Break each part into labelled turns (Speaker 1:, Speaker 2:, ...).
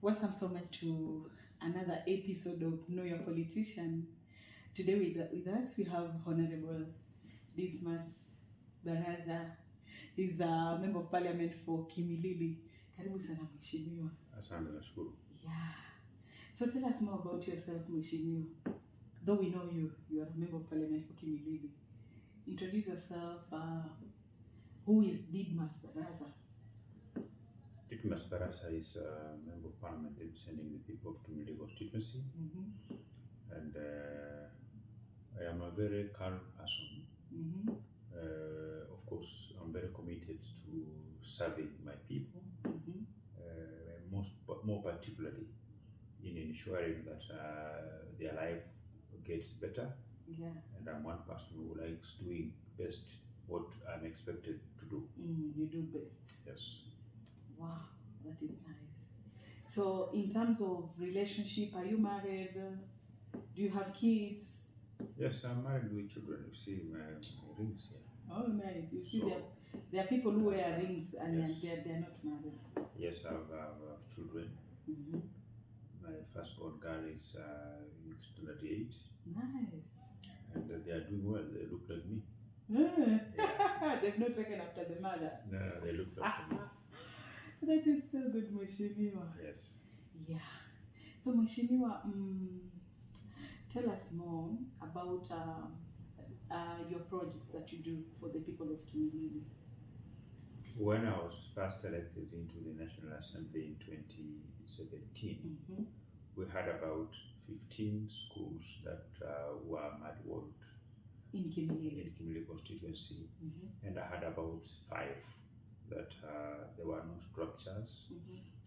Speaker 1: Welcome so much to another episode of Know Your Politician. Today with us we have Honorable Didmus Barasa. He's a Member of Parliament for Kimilili. Karibu sana Mheshimiwa.
Speaker 2: Asante, nashukuru.
Speaker 1: Yeah. So tell us more about yourself, Mheshimiwa. Though we know you are a Member of Parliament for Kimilili. Introduce yourself. Who is Didmus Barasa?
Speaker 2: Didmus Barasa is a Member of Parliament representing the people of Community Constituency. And I am a very calm person. Of course, I'm very committed to serving my people, more particularly in ensuring that their life gets better.
Speaker 1: Yeah. And
Speaker 2: I'm one person who likes doing best what I'm expected to do.
Speaker 1: You do best.
Speaker 2: Yes.
Speaker 1: Wow, that is nice. So, in terms of relationship, are you married? Do you have kids?
Speaker 2: Yes, I'm married with children. You see my rings here.
Speaker 1: Oh, nice. You see, there are people who wear rings and
Speaker 2: yes.
Speaker 1: they're not married.
Speaker 2: Yes, I have children. My firstborn girl is standard 8.
Speaker 1: Nice.
Speaker 2: And they are doing well. They look like me.
Speaker 1: Yeah. They've not taken after the mother.
Speaker 2: No, they look like me.
Speaker 1: That is so good, Mheshimiwa.
Speaker 2: Yes.
Speaker 1: Yeah. So, Mheshimiwa, tell us more about your project that you do for the people of Kimilili.
Speaker 2: When I was first elected into the National Assembly in 2017, we had about 15 schools that were mud-walled
Speaker 1: in Kimilili
Speaker 2: constituency, and I had about 5 that there were no structures.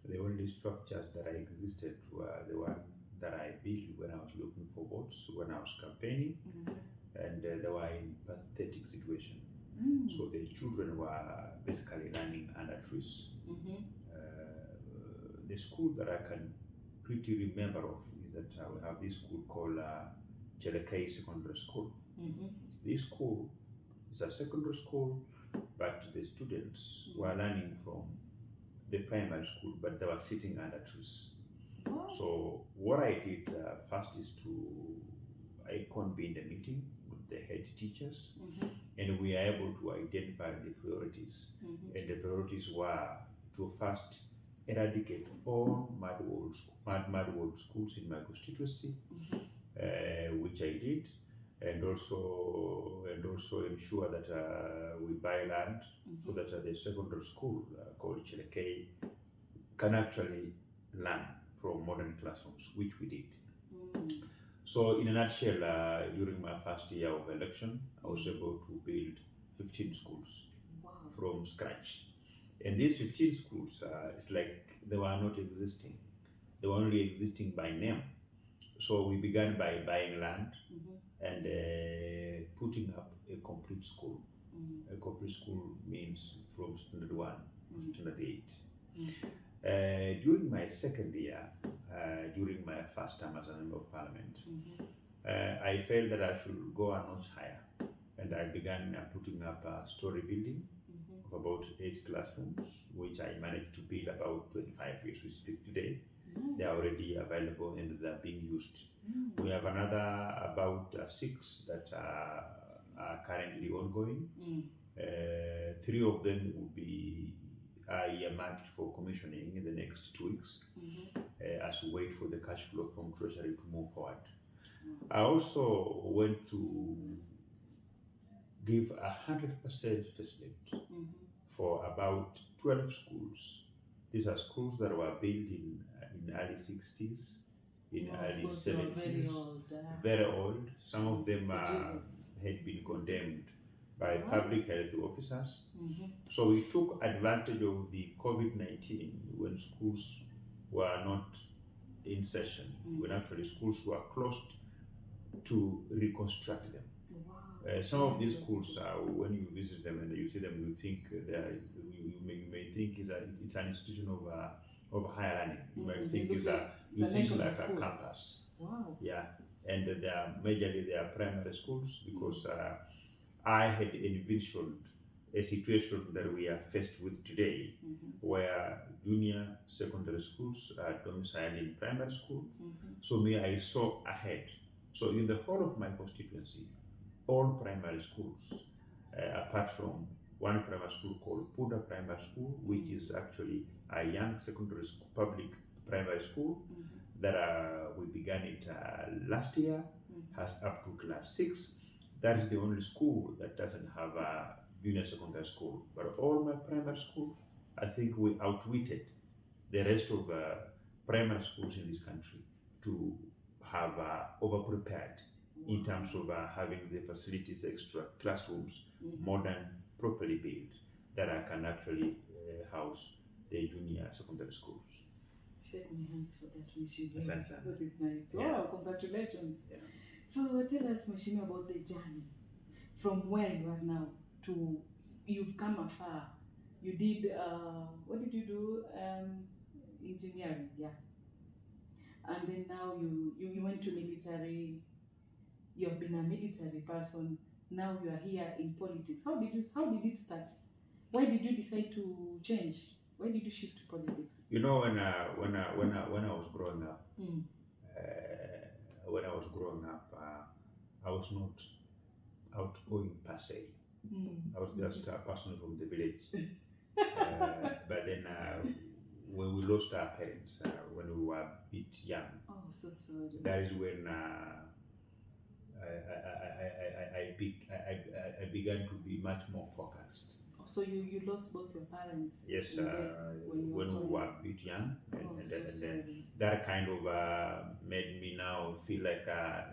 Speaker 2: The only structures that existed were the one that I built when I was looking for votes, when I was campaigning, and they were in pathetic situation. So the children were basically running under trees. The school that I can pretty remember of is that we have this school called Chelekei Secondary School. This school is a secondary school, but the students were learning from the primary school, but they were sitting under trees. So what I did first is I convened a meeting with the head teachers, and we are able to identify the priorities. And the priorities were to first eradicate all mud-walled schools in my constituency, which I did, and also ensure that we buy land so that the secondary school called Chelekei can actually learn from modern classrooms, which we did. So in a nutshell, during my first year of election, I was able to build 15 schools from scratch. And these 15 schools, it's like they were not existing. They were only existing by name. So we began by buying land and putting up a complete school. A complete school means from standard 1 to standard 8. During my second year, during my first time as a Member of Parliament, I felt that I should go a notch higher, and I began putting up a story building of about 8 classrooms, which I managed to build about 25 as we speak today. They are already available and they are being used. We have another about 6 that are currently ongoing. 3 of them will be earmarked for commissioning in the next 2 weeks as we wait for the cash flow from Treasury to move forward. I also went to give 100% facelift for about 12 schools. These are schools that were built in early 60s, in early 70s, very old. Some of them had been condemned by public health officers. So we took advantage of the COVID-19 when schools were not in session, when actually schools were closed, to reconstruct them. Some of these schools, when you visit them and you see them, you think you may think it's an institution of higher learning. You might think it's like a campus. Yeah, and they are majorly they are primary schools because I had envisioned a situation that we are faced with today, where junior secondary schools are domiciled in primary school. So me, I saw ahead. So in the whole of my constituency, all primary schools, apart from one primary school called Puda Primary School, which is actually a young secondary school, public primary school, that we began it last year, has up to class 6. That is the only school that doesn't have a junior secondary school. But all my primary schools, I think we outwitted the rest of primary schools in this country to have over-prepared in terms of having the facilities, extra classrooms, modern, properly built, that can actually house the junior secondary schools.
Speaker 1: Shake my hands for that, Mheshimiwa.
Speaker 2: Asante.
Speaker 1: That is nice.
Speaker 2: Yeah.
Speaker 1: Wow, congratulations.
Speaker 2: Yeah.
Speaker 1: So tell us, Mheshimiwa, about the journey from where you are now to, you've come afar. You did, what did you do? Engineering, yeah. And then now you went to military. You have been a military person. Now you are here in politics. How did it start? Why did you decide to change? Why did you shift to politics?
Speaker 2: You know, when I was growing up, I was not outgoing per se. I was just a person from the village. But then when we lost our parents, when we were a bit young,
Speaker 1: oh, so sorry.
Speaker 2: that is when I began to be much more focused.
Speaker 1: So you lost both your parents?
Speaker 2: Yes, when we were a bit young, and that kind of made me now feel like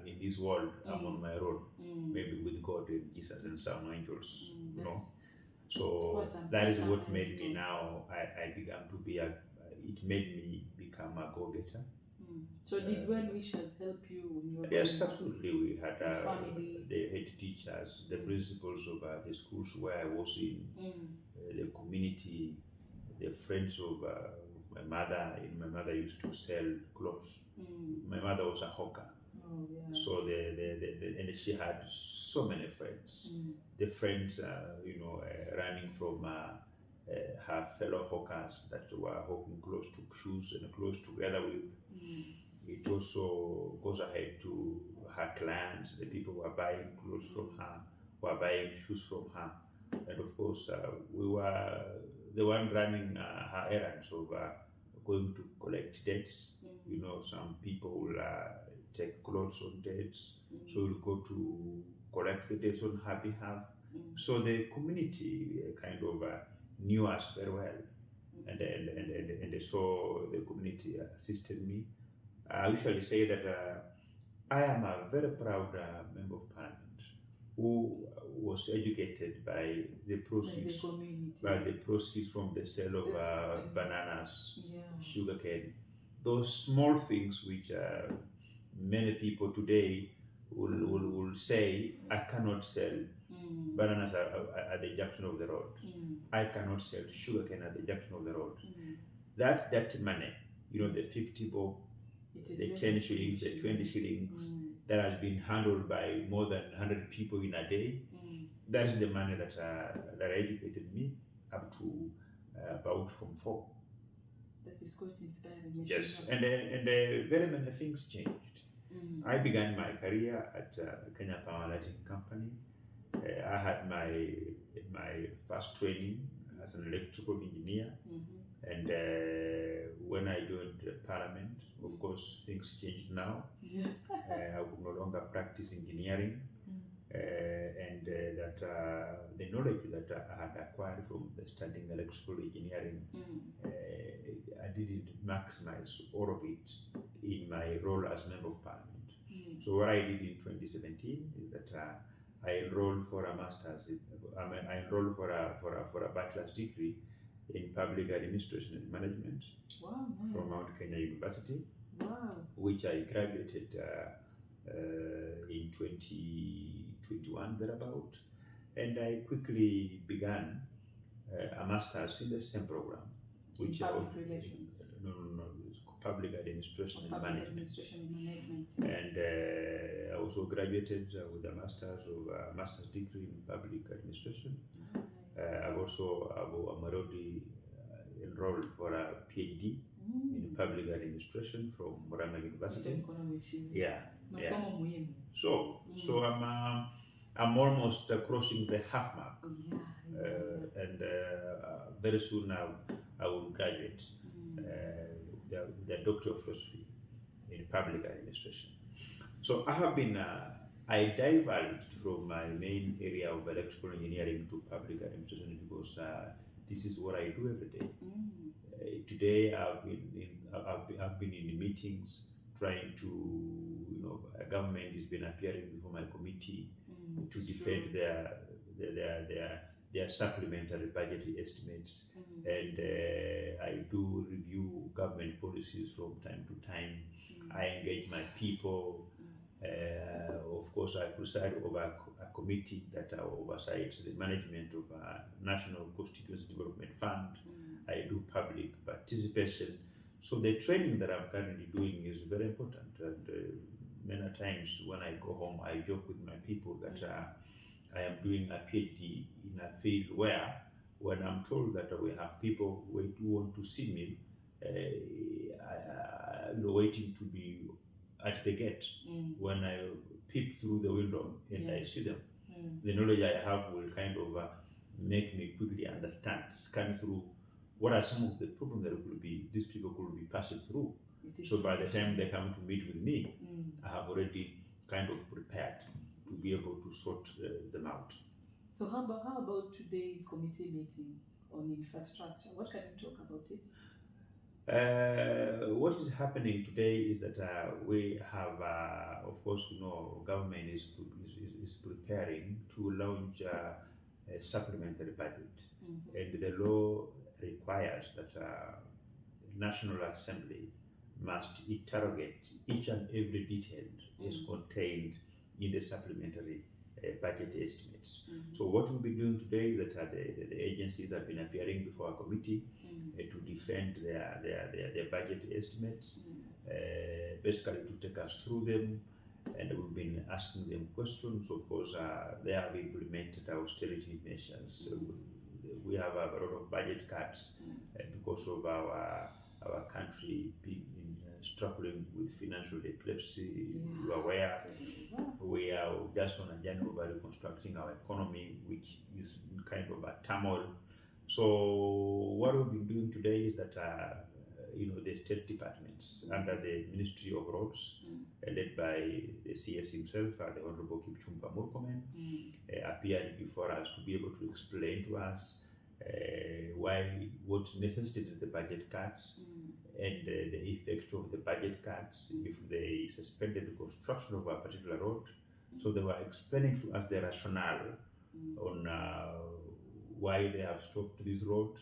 Speaker 2: in this world I'm on my own, maybe with God and Jesus and some angels, you know. So that is what made me now. I began to be it made me become a go-getter.
Speaker 1: So did well-wishers help you in your
Speaker 2: Yes, absolutely. We had
Speaker 1: family,
Speaker 2: the head teachers, the principals of the schools where I was in, the community, the friends of my mother. My mother used to sell clothes. My mother was a hawker.
Speaker 1: Oh, yeah.
Speaker 2: So and she had so many friends. The friends, running from her fellow hawkers that were hawking clothes to shoes and clothes together with. It also goes ahead to her clients, the people who are buying clothes from her, who are buying shoes from her. And of course, we were the one running her errands of going to collect debts. You know, some people will take clothes on debts, so we'll go to collect the debts on her behalf. So the community kind of knew us very well, and so the community assisted me. I usually say that I am a very proud member of parliament who was educated by the proceeds, from the sale of bananas, sugarcane, those small things which many people today will say, I cannot sell bananas at the junction of the road. I cannot sell sugarcane at the junction of the road. That money, the 50 bob, the 10 shillings, the 20 shillings, that has been handled by more than 100 people in a day. That is the money that educated me up to about Form 4.
Speaker 1: That is quite inspiring.
Speaker 2: Yes, and very many things changed. I began my career at Kenya Power Lighting Company. I had my first training as an electrical engineer, and when I joined Parliament, of course, things changed now. I would no longer practice engineering, and that the knowledge that I had acquired from studying electrical engineering, I didn't maximize all of it in my role as Member of Parliament. So what I did in 2017 is that I enrolled for a master's. I enrolled for a bachelor's degree in public administration and management.
Speaker 1: Wow, nice.
Speaker 2: From Mount Kenya University.
Speaker 1: Wow.
Speaker 2: Which I graduated in 2021 thereabout, and I quickly began a master's in the same program, which
Speaker 1: public relations.
Speaker 2: No, it's public administration and management. And I also graduated with a master's degree in public administration. I'm already enrolled for a PhD in public administration from Murang'a University. Yeah, yeah. So I'm almost crossing the half mark, and very soon I will graduate the Doctor of Philosophy in public administration. So I diverged from my main area of electrical engineering to public administration because this is what I do every day. Today I've been in meetings trying to, a government has been appearing before my committee to defend their supplementary budget estimates, and I do review government policies from time to time. I engage my people. Of course, I preside over a committee that oversights the management of a National Constituency Development Fund. I do public participation. So the training that I'm currently doing is very important. And many times when I go home, I joke with my people that I am doing a PhD in a field where, when I'm told that we have people who want to see me, waiting to be at the gate, when I peep through the window and I see them, the knowledge I have will kind of make me quickly understand, scan through what are some of the problems that these people could be passing through. So by the time they come to meet with me, I have already kind of prepared to be able to sort them out.
Speaker 1: So how about today's committee meeting on infrastructure? What can you talk about it?
Speaker 2: What is happening today is that we have, of course, government is preparing to launch a supplementary budget, and the law requires that National Assembly must interrogate each and every detail is contained in the supplementary budget estimates. So what we'll be doing today is that the agencies have been appearing before a committee to defend their budget estimates, basically to take us through them, and we've been asking them questions. Of course, they have implemented austerity measures. We have a lot of budget cuts because of our country being struggling with financial epilepsy. You are aware we are just on a journey of reconstructing our economy, which is in kind of a turmoil. So what we've been doing today is that the state departments under the Ministry of Roads, led by the CS himself, the Honorable Kipchumba Murkomen, appeared before us to be able to explain to us what necessitated the budget cuts and the effect of the budget cuts if they suspended the construction of a particular road. So they were explaining to us the rationale on why they have stopped this road,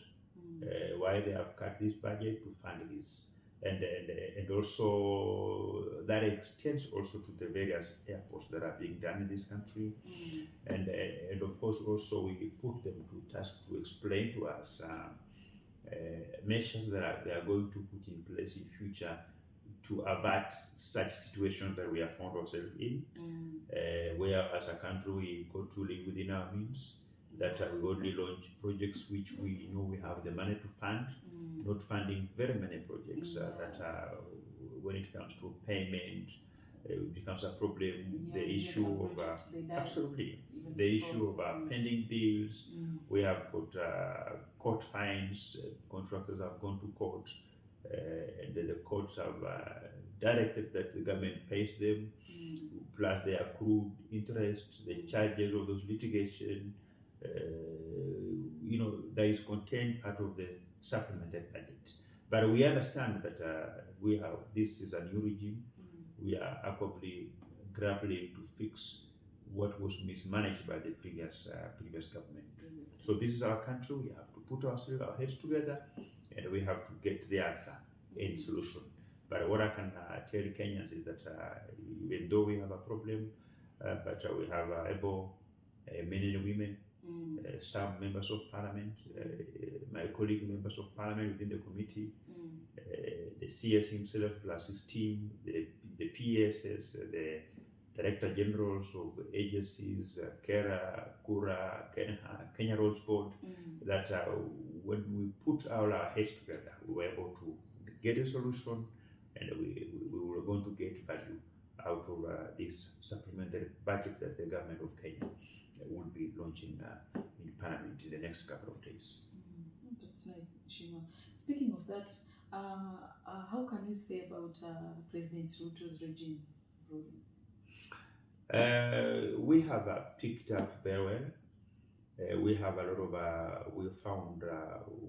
Speaker 2: why they have cut this budget to fund this, and also that extends also to the various airports that are being done in this country, and of course also we put them to task to explain to us measures that they are going to put in place in future to avert such situations that we have found ourselves in, where as a country we go to live within our means, that we only launch projects which we know we have the money to fund, not funding very many projects that when it comes to payment, it becomes a problem. The issue of the issue of pending bills. We have got court fines. Contractors have gone to court, and the courts have directed that the government pays them, plus the accrued interest, the charges of those litigation. That is contained part of the supplemented budget. But we understand that this is a new regime. We are actively grappling to fix what was mismanaged by the previous government. So this is our country. We have to put our heads together, and we have to get the answer and solution. But what I can tell Kenyans is that even though we have a problem, but we have able men and women, some members of parliament, my colleague members of parliament within the committee, the CS himself plus his team, the PSS, director generals of agencies, Kera, Kura, Kenya Roads Board, that when we put all our heads together, we were able to get a solution, and we were going to get value out of this supplementary budget that the government of Kenya will be launching in Parliament in the next couple of days.
Speaker 1: That's nice, Shima. Speaking of that, how can you say about President Ruto's regime ruling?
Speaker 2: We have picked up very well. We have a lot of, we found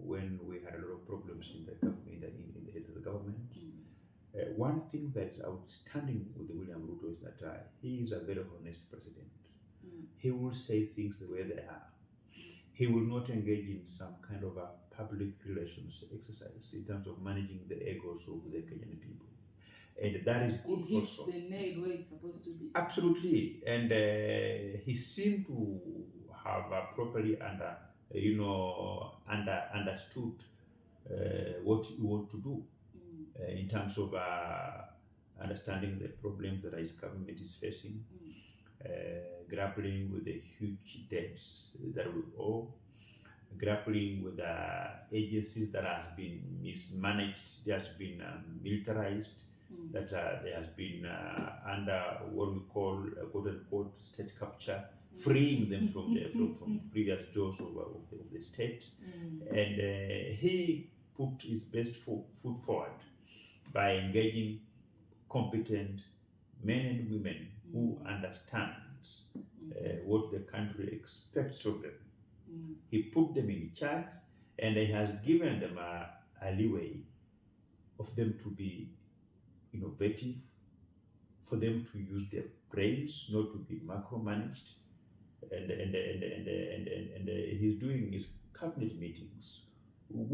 Speaker 2: when we had a lot of problems in the government, in the head of the government. One thing that's outstanding with William Ruto is that he is a very honest president. He will say things the way they are. He will not engage in some kind of a public relations exercise in terms of managing the egos of the Kenyan people. And that is good
Speaker 1: He hits
Speaker 2: also.
Speaker 1: the nail where it's supposed to be.
Speaker 2: Absolutely. And he seemed to have properly understood what you want to do in terms of understanding the problems that his government is facing, grappling with the huge debts that we owe, grappling with agencies that has been mismanaged, that has been militarized, that there has been under what we call quote-unquote state capture, freeing them from the previous jaws of the state. And he put his best foot forward by engaging competent men and women who understand what the country expects of them. He put them in charge, and he has given them a leeway of them to be innovative, for them to use their brains, not to be micromanaged. And he's doing his cabinet meetings on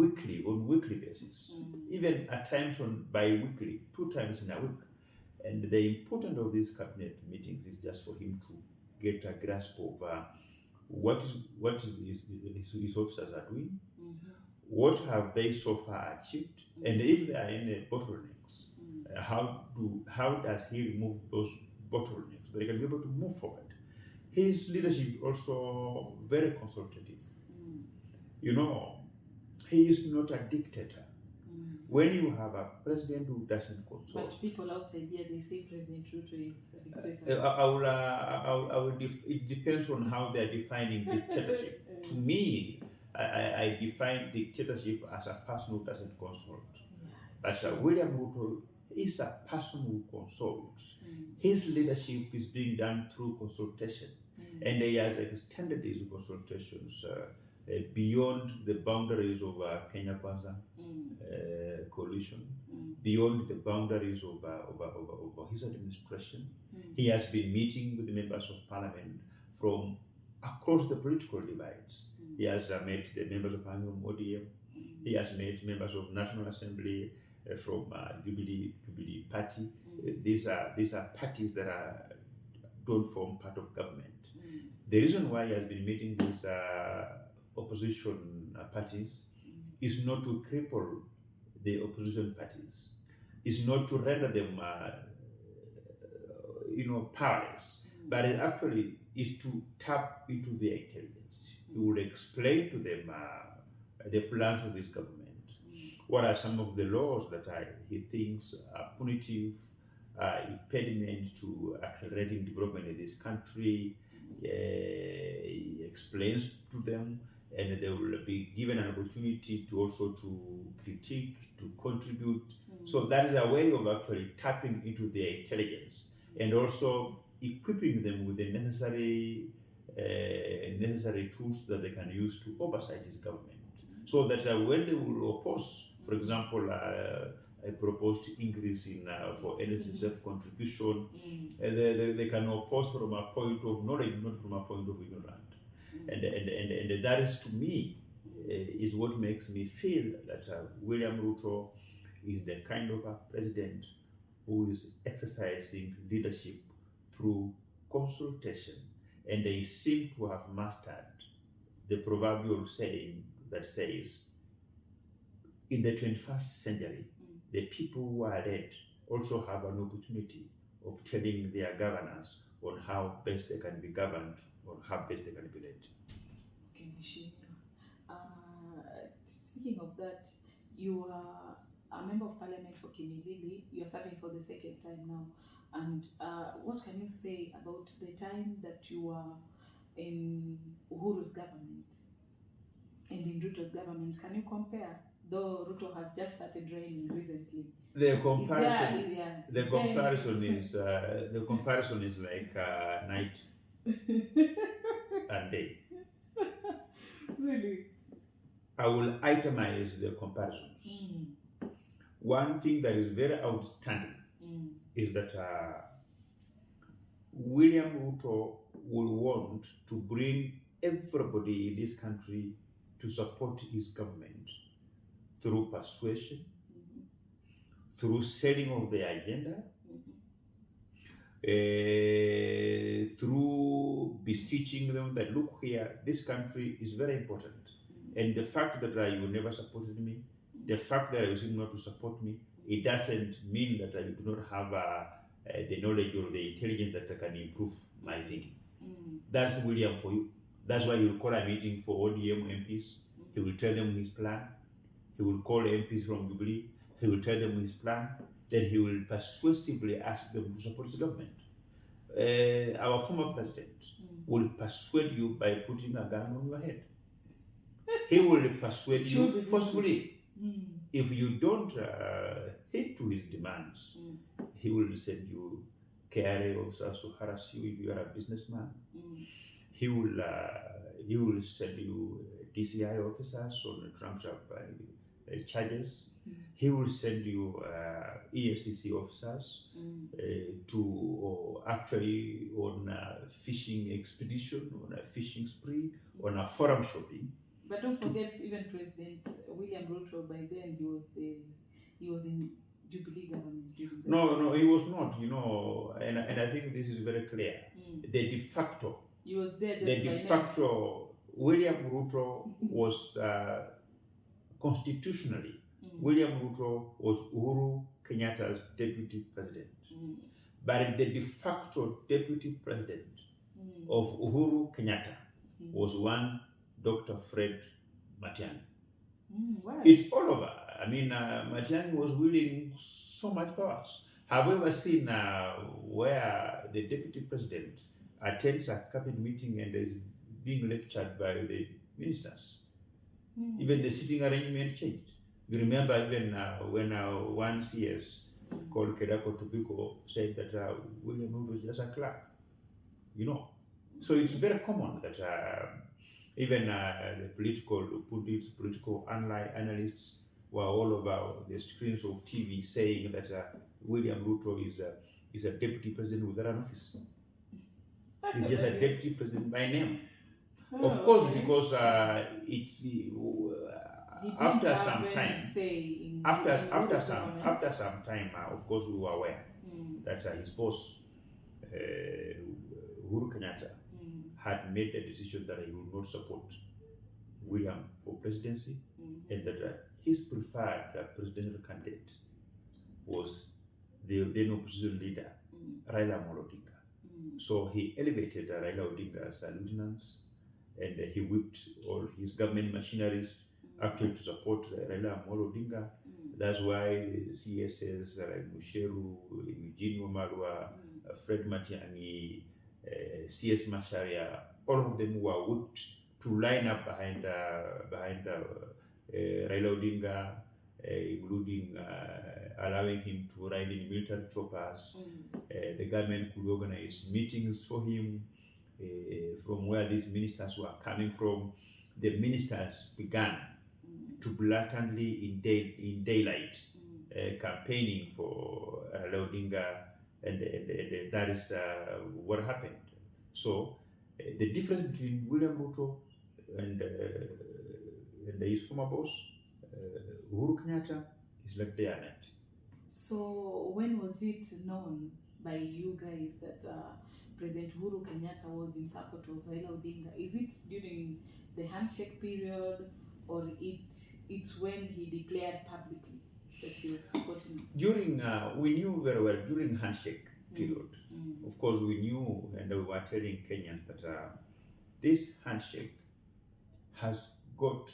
Speaker 2: weekly basis, even at times on bi-weekly, 2 times in a week. And the importance of these cabinet meetings is just for him to get a grasp of what his officers are doing, what have they so far achieved, and if there are any bottlenecks, how does he remove those bottlenecks so they can be able to move forward. His leadership is also very consultative. He is not a dictator. When you have a president who doesn't consult,
Speaker 1: but people outside here, they say President Ruto is a dictator.
Speaker 2: It depends on how they are defining dictatorship. To me, I define dictatorship as a person who doesn't consult. But William Ruto is a person who consults. His leadership is being done through consultation, and he has extended his consultations beyond the boundaries of Kenya Kwanza coalition, beyond the boundaries of his administration. He has been meeting with the members of parliament from across the political divides. He has met the members of Parliament of ODM. He has met members of National Assembly from Jubilee Party. These are parties that don't form part of government. The reason why he has been meeting these opposition parties is not to cripple the opposition parties, is not to render them powerless, but it actually is to tap into their intelligence. He will explain to them the plans of this government. What are some of the laws that he thinks are punitive, impediment to accelerating development in this country? He explains to them, and they will be given an opportunity to also to critique, to contribute. So that is a way of actually tapping into their intelligence and also equipping them with the necessary tools that they can use to oversight his government. So that when they will oppose, for example, a proposed increase in for NSSF contribution, they can oppose from a point of knowledge, not from a point of ignorance. And that is, to me, is what makes me feel that William Ruto is the kind of a president who is exercising leadership through consultation, and they seem to have mastered the proverbial saying that says, in the 21st century, the people who are led also have an opportunity of telling their governors on how best they can be governed or how best they can be led.
Speaker 1: Okay, Michelle. Speaking of that, you are a member of parliament for Kimilili. You are serving for the second time now. And what can you say about the time that you were in Uhuru's government and in Ruto's government? Can you compare? Though Ruto has just started reigning recently.
Speaker 2: The comparison,
Speaker 1: the
Speaker 2: comparison is like night and day.
Speaker 1: Really?
Speaker 2: I will itemize the comparisons. One thing that is very outstanding is that William Ruto will want to bring everybody in this country to support his government through persuasion, through selling of the agenda, through beseeching them that, look here, this country is very important. And the fact that you never supported me, the fact that you seem not to support me, it doesn't mean that you do not have the knowledge or the intelligence that can improve my thinking. That's William for you. That's why he will call a meeting for ODM MPs. He will tell them his plan. He will call MPs from Jubilee. He will tell them his plan. Then he will persuasively ask them to support his government. Our former president will persuade you by putting a gun on your head. He will persuade you forcefully. If you don't heed to his demands, he will send you KRA officers to harass you if you are a businessman. He will send you DCI officers on trumped up charges. He will send you EFCC officers to actually on a fishing expedition, on a fishing spree, on a forum shopping.
Speaker 1: But don't forget, even President William Ruto, by then he was in Jubilee government.
Speaker 2: No, he was not. And I think this is very clear. The de facto.
Speaker 1: He was there.
Speaker 2: The de facto William Ruto was constitutionally. William Ruto was Uhuru Kenyatta's deputy president. But the de facto deputy president of Uhuru Kenyatta was one Dr. Fred MATIAN'GI.
Speaker 1: Wow.
Speaker 2: It's all over. I mean, MATIAN'GI was wielding so much powers. Have you ever seen where the deputy president attends a cabinet meeting and is being lectured by the ministers? Even the sitting arrangement changed. You remember even when one CS called Kedako Tupiko said that William Ruto was just a clerk. So it's very common that even the political pundits, political analysts were all over the screens of TV saying that William Ruto is a deputy president without an office. He's just a deputy president by name. Of course, because after some time, of course, we were aware that his boss, Uhuru Kenyatta, had made the decision that he would not support William for presidency, and that his preferred presidential candidate was the then opposition leader, Raila Odinga. So he elevated Raila Odinga as a lieutenant, and he whipped all his government machineries actually to support Raila Odinga. That's why CSS like Musheru, Eugene Wamalwa, Fred MATIAN'GI, CS Macharia, all of them were whipped to line up behind Raila Odinga, including allowing him to ride in military choppers. The government could organize meetings for him from where these ministers were coming from. The ministers began to blatantly in daylight campaigning for Raila Odinga, and that is what happened. So the difference between William Ruto and his former boss, Uhuru Kenyatta, is like day and night.
Speaker 1: So when was it known by you guys that President Uhuru Kenyatta was in support of Raila Odinga? Is it during the handshake period, or it's when he declared publicly that he was supporting?
Speaker 2: We knew very well during handshake. period. Of course, we knew and we were telling Kenyans that this handshake has got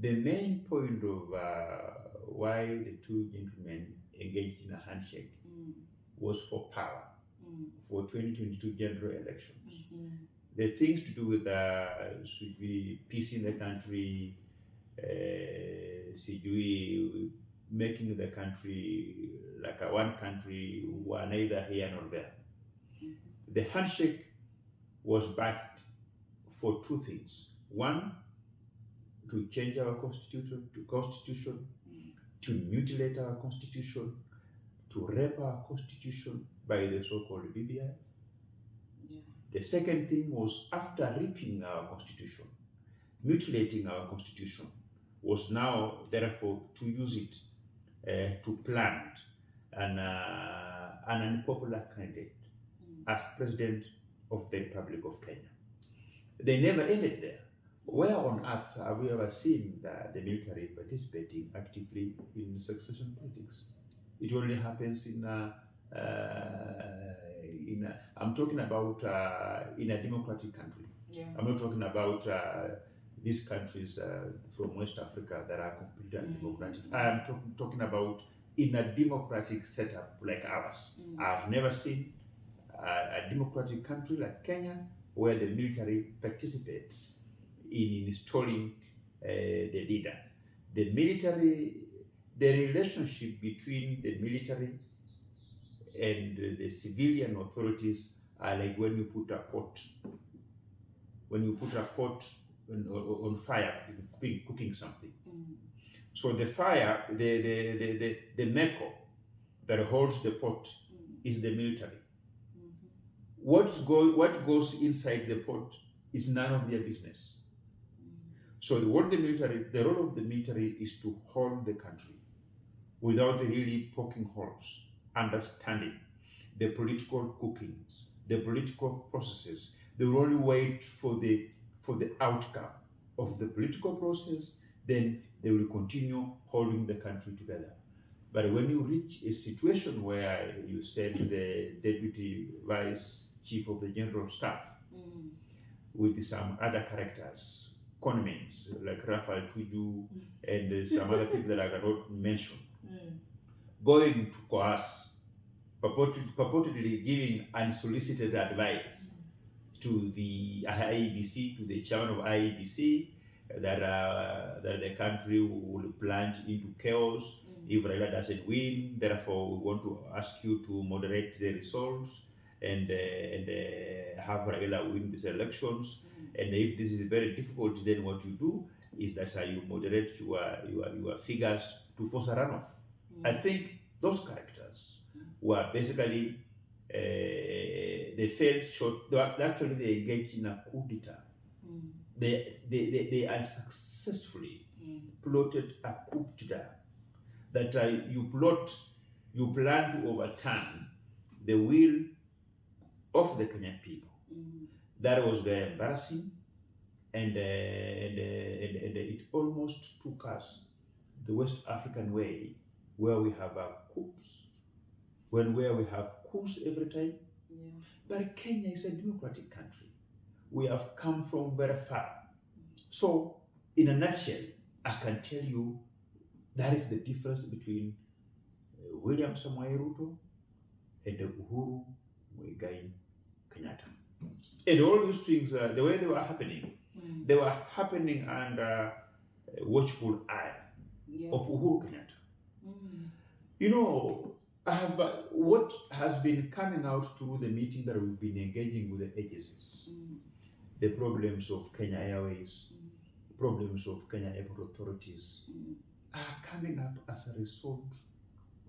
Speaker 2: the main point of why the two gentlemen engaged in a handshake was for power, for 2022 general elections. The things to do with should be peace in the country, making the country like a one country, were neither here nor there. The handshake was backed for two things. One, to change our constitution, to mutilate our constitution, to rape our constitution by the so-called BBI. The second thing was, after ripping our constitution, mutilating our constitution, was now therefore to use it to plant an unpopular candidate as president of the Republic of Kenya. They never ended there. Where on earth have we ever seen the military participating actively in succession politics? It only happens I'm talking about in a democratic country. I'm not talking about these countries from West Africa that are completely undemocratic. I'm talking about in a democratic setup like ours. I've never seen a democratic country like Kenya where the military participates in installing the leader. The relationship between the military and the civilian authorities are like when you put a pot on fire, cooking something. So the fire, the meko that holds the pot is the military. What goes inside the pot is none of their business. So the role of the military is to hold the country without really poking holes, understanding the political cookings, the political processes. They will only wait for the outcome of the political process, then they will continue holding the country together. But when you reach a situation where you send the deputy vice chief of the general staff with some other characters, conmens like Rafael Tuju and some other people that I cannot mention, going to coerce, purportedly giving unsolicited advice to the IEBC, to the chairman of IEBC, that the country will plunge into chaos if Raila doesn't win. Therefore, we want to ask you to moderate the results and have Raila win these elections. And if this is very difficult, then what you do is that you moderate your figures to force a runoff. I think those characters were basically they fell short. Actually, they engaged in a coup d'etat. They unsuccessfully plotted a coup d'etat. That you plan to overturn the will of the Kenyan people. That was very embarrassing, and it almost took us the West African way, where we have coups, where we have coups every time. But Kenya is a democratic country. We have come from very far. So, in a nutshell, I can tell you that is the difference between William Samoei Ruto and Uhuru Muigai Kenyatta. And all these things, the way they were happening under watchful eye of Uhuru Kenyatta. You know, what has been coming out through the meeting that we've been engaging with the agencies, the problems of Kenya Airways, problems of Kenya Airport authorities, are coming up as a result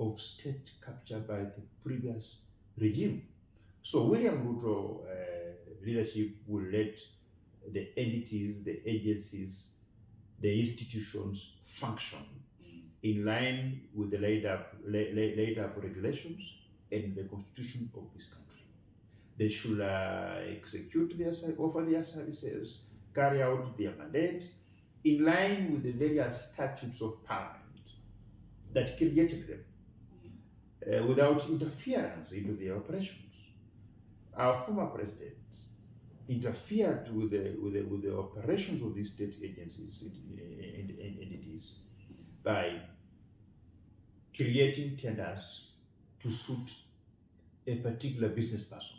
Speaker 2: of state capture by the previous regime. So William Ruto leadership will let the entities, the agencies, the institutions function in line with the laid up regulations and the constitution of this country. They should offer their services, carry out their mandate in line with the various statutes of parliament that created them. without interference into their operations. Our former president interfered with the operations of these state agencies and entities by creating tenders to suit a particular business person.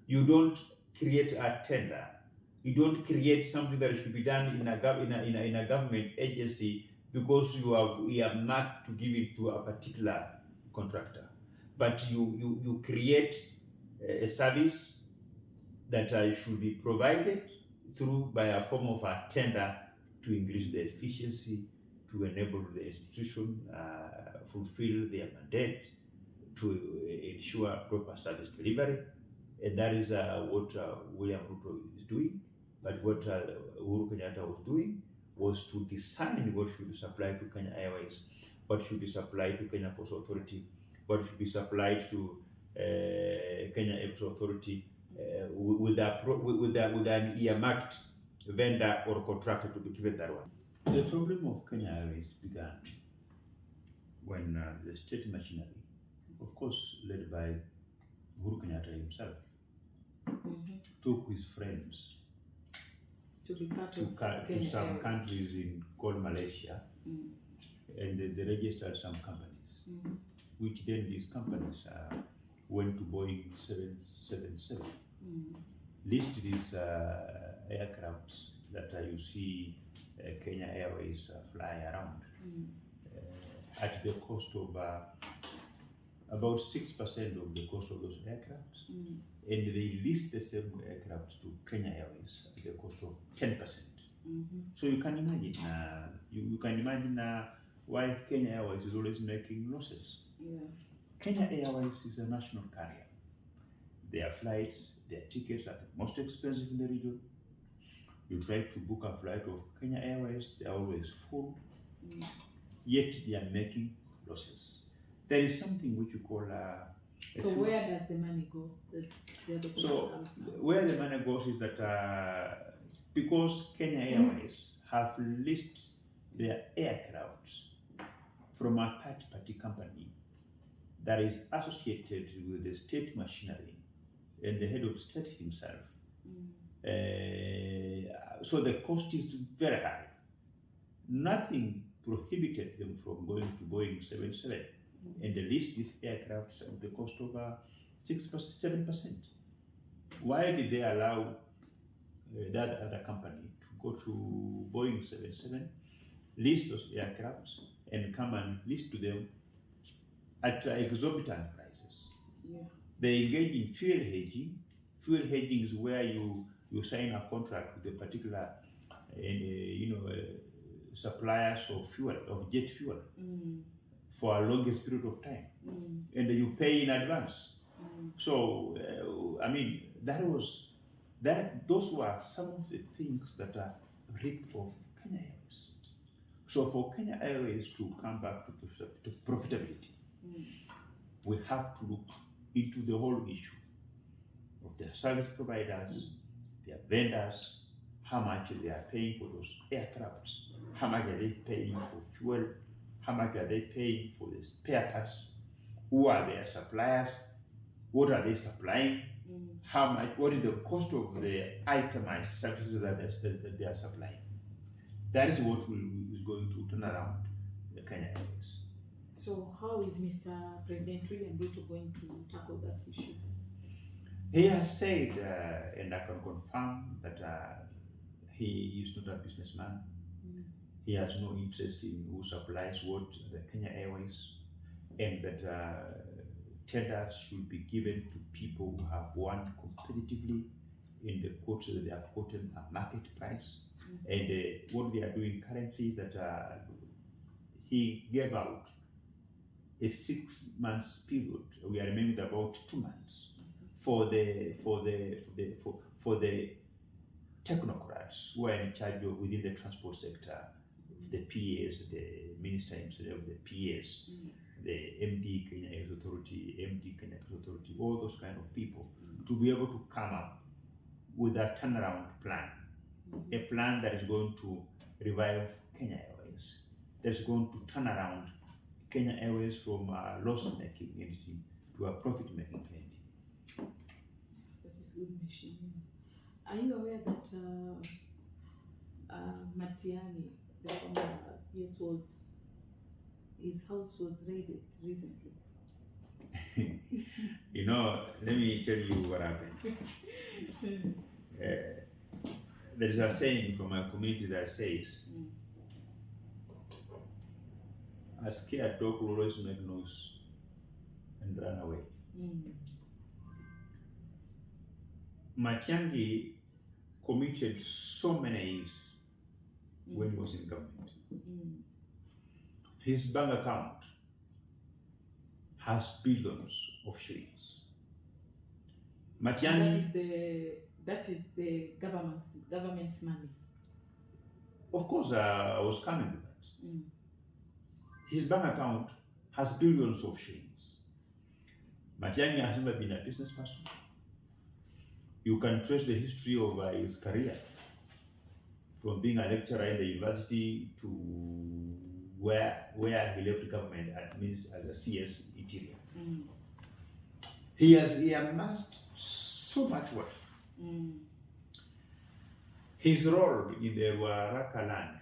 Speaker 2: You don't create a tender. You don't create something that should be done in a government agency because you have not to give it to a particular contractor, but you create a service that should be provided through by a form of a tender to increase the efficiency, to enable the institution fulfill their mandate, to ensure proper service delivery. And that is what William Ruto is doing. But what Uhuru Kenyatta was doing was to design what should be supplied to Kenya Airways, what should be supplied to Kenya Ports Authority, what should be supplied to Kenya Airports Authority, with an earmarked vendor or contractor to be given that one. The problem of Kenya Airways began when the state machinery, of course led by Uhuru Kenyatta himself, took his friends
Speaker 1: To be part
Speaker 2: to
Speaker 1: Kenya
Speaker 2: some
Speaker 1: Airways.
Speaker 2: countries called Malaysia, and they registered some companies, which then these companies went to Boeing 777, list these aircrafts that you see Kenya Airways fly around at the cost of about 6% of the cost of those aircrafts, and they list the same aircraft to Kenya Airways at the cost of 10%. So you can imagine, you can imagine why Kenya Airways is always making losses. Kenya Airways is a national carrier. Their flights, their tickets are the most expensive in the region. You try to book a flight of Kenya Airways, they are always full, yet they are making losses. There is something which you call
Speaker 1: so where does the money go?
Speaker 2: Where the money goes is that because Kenya Airways have leased their aircrafts from a third-party company that is associated with the state machinery and the head of state himself. So the cost is very high. Nothing prohibited them from going to Boeing 777 and they lease these aircrafts at the cost of 7%. Why did they allow that other company to go to Boeing 777, lease those aircrafts, and come and lease to them at exorbitant prices? They engage in fuel hedging. Fuel hedging is where you sign a contract with a particular suppliers of fuel, of jet fuel, for a longest period of time, and you pay in advance. So I mean, those were some of the things that are ripped off Kenya Airways. So for Kenya Airways to come back to profitability, we have to look into the whole issue of their service providers, their vendors, how much they are paying for those aircrafts, how much are they paying for fuel, how much are they paying for the spare parts, who are their suppliers, what are they supplying, how much, what is the cost of the itemized services that they are supplying. That is what is going to turn around the Kenya Airways.
Speaker 1: So how is Mr. President William Ruto going to tackle that issue?
Speaker 2: He has said, and I can confirm that he is not a businessman. He has no interest in who supplies what the Kenya Airways, and that tenders should be given to people who have won competitively in the quotes that they have quoted a market price. And what they are doing currently is that he gave out a 6 months period. We are remaining with about 2 months for the technocrats who are in charge of within the transport sector, the PAs, the minister himself, the PAs, the MD Kenya Airports Authority, MD Kenya Airports Authority, all those kind of people, to be able to come up with a turnaround plan, a plan that is going to revive Kenya Airways, that's going to turn around Kenya Airways from a loss-making entity to a profit-making entity.
Speaker 1: That is good machine. Are you aware that Matiangi, the former CS, his house was raided recently?
Speaker 2: You know, let me tell you what happened. There is a saying from a community that says, a scared dog will always make noise and run away. Matian'gi committed so many years when he was in government. His bank account has billions of shillings. Matian'gi,
Speaker 1: that is the government's money.
Speaker 2: Of course, I was coming to that. His bank account has billions of shillings. Matian'gi has never been a business person. You can trace the history of his career from being a lecturer in the university to where he left government as a CS interior. He amassed so much wealth. His role in the Waraka land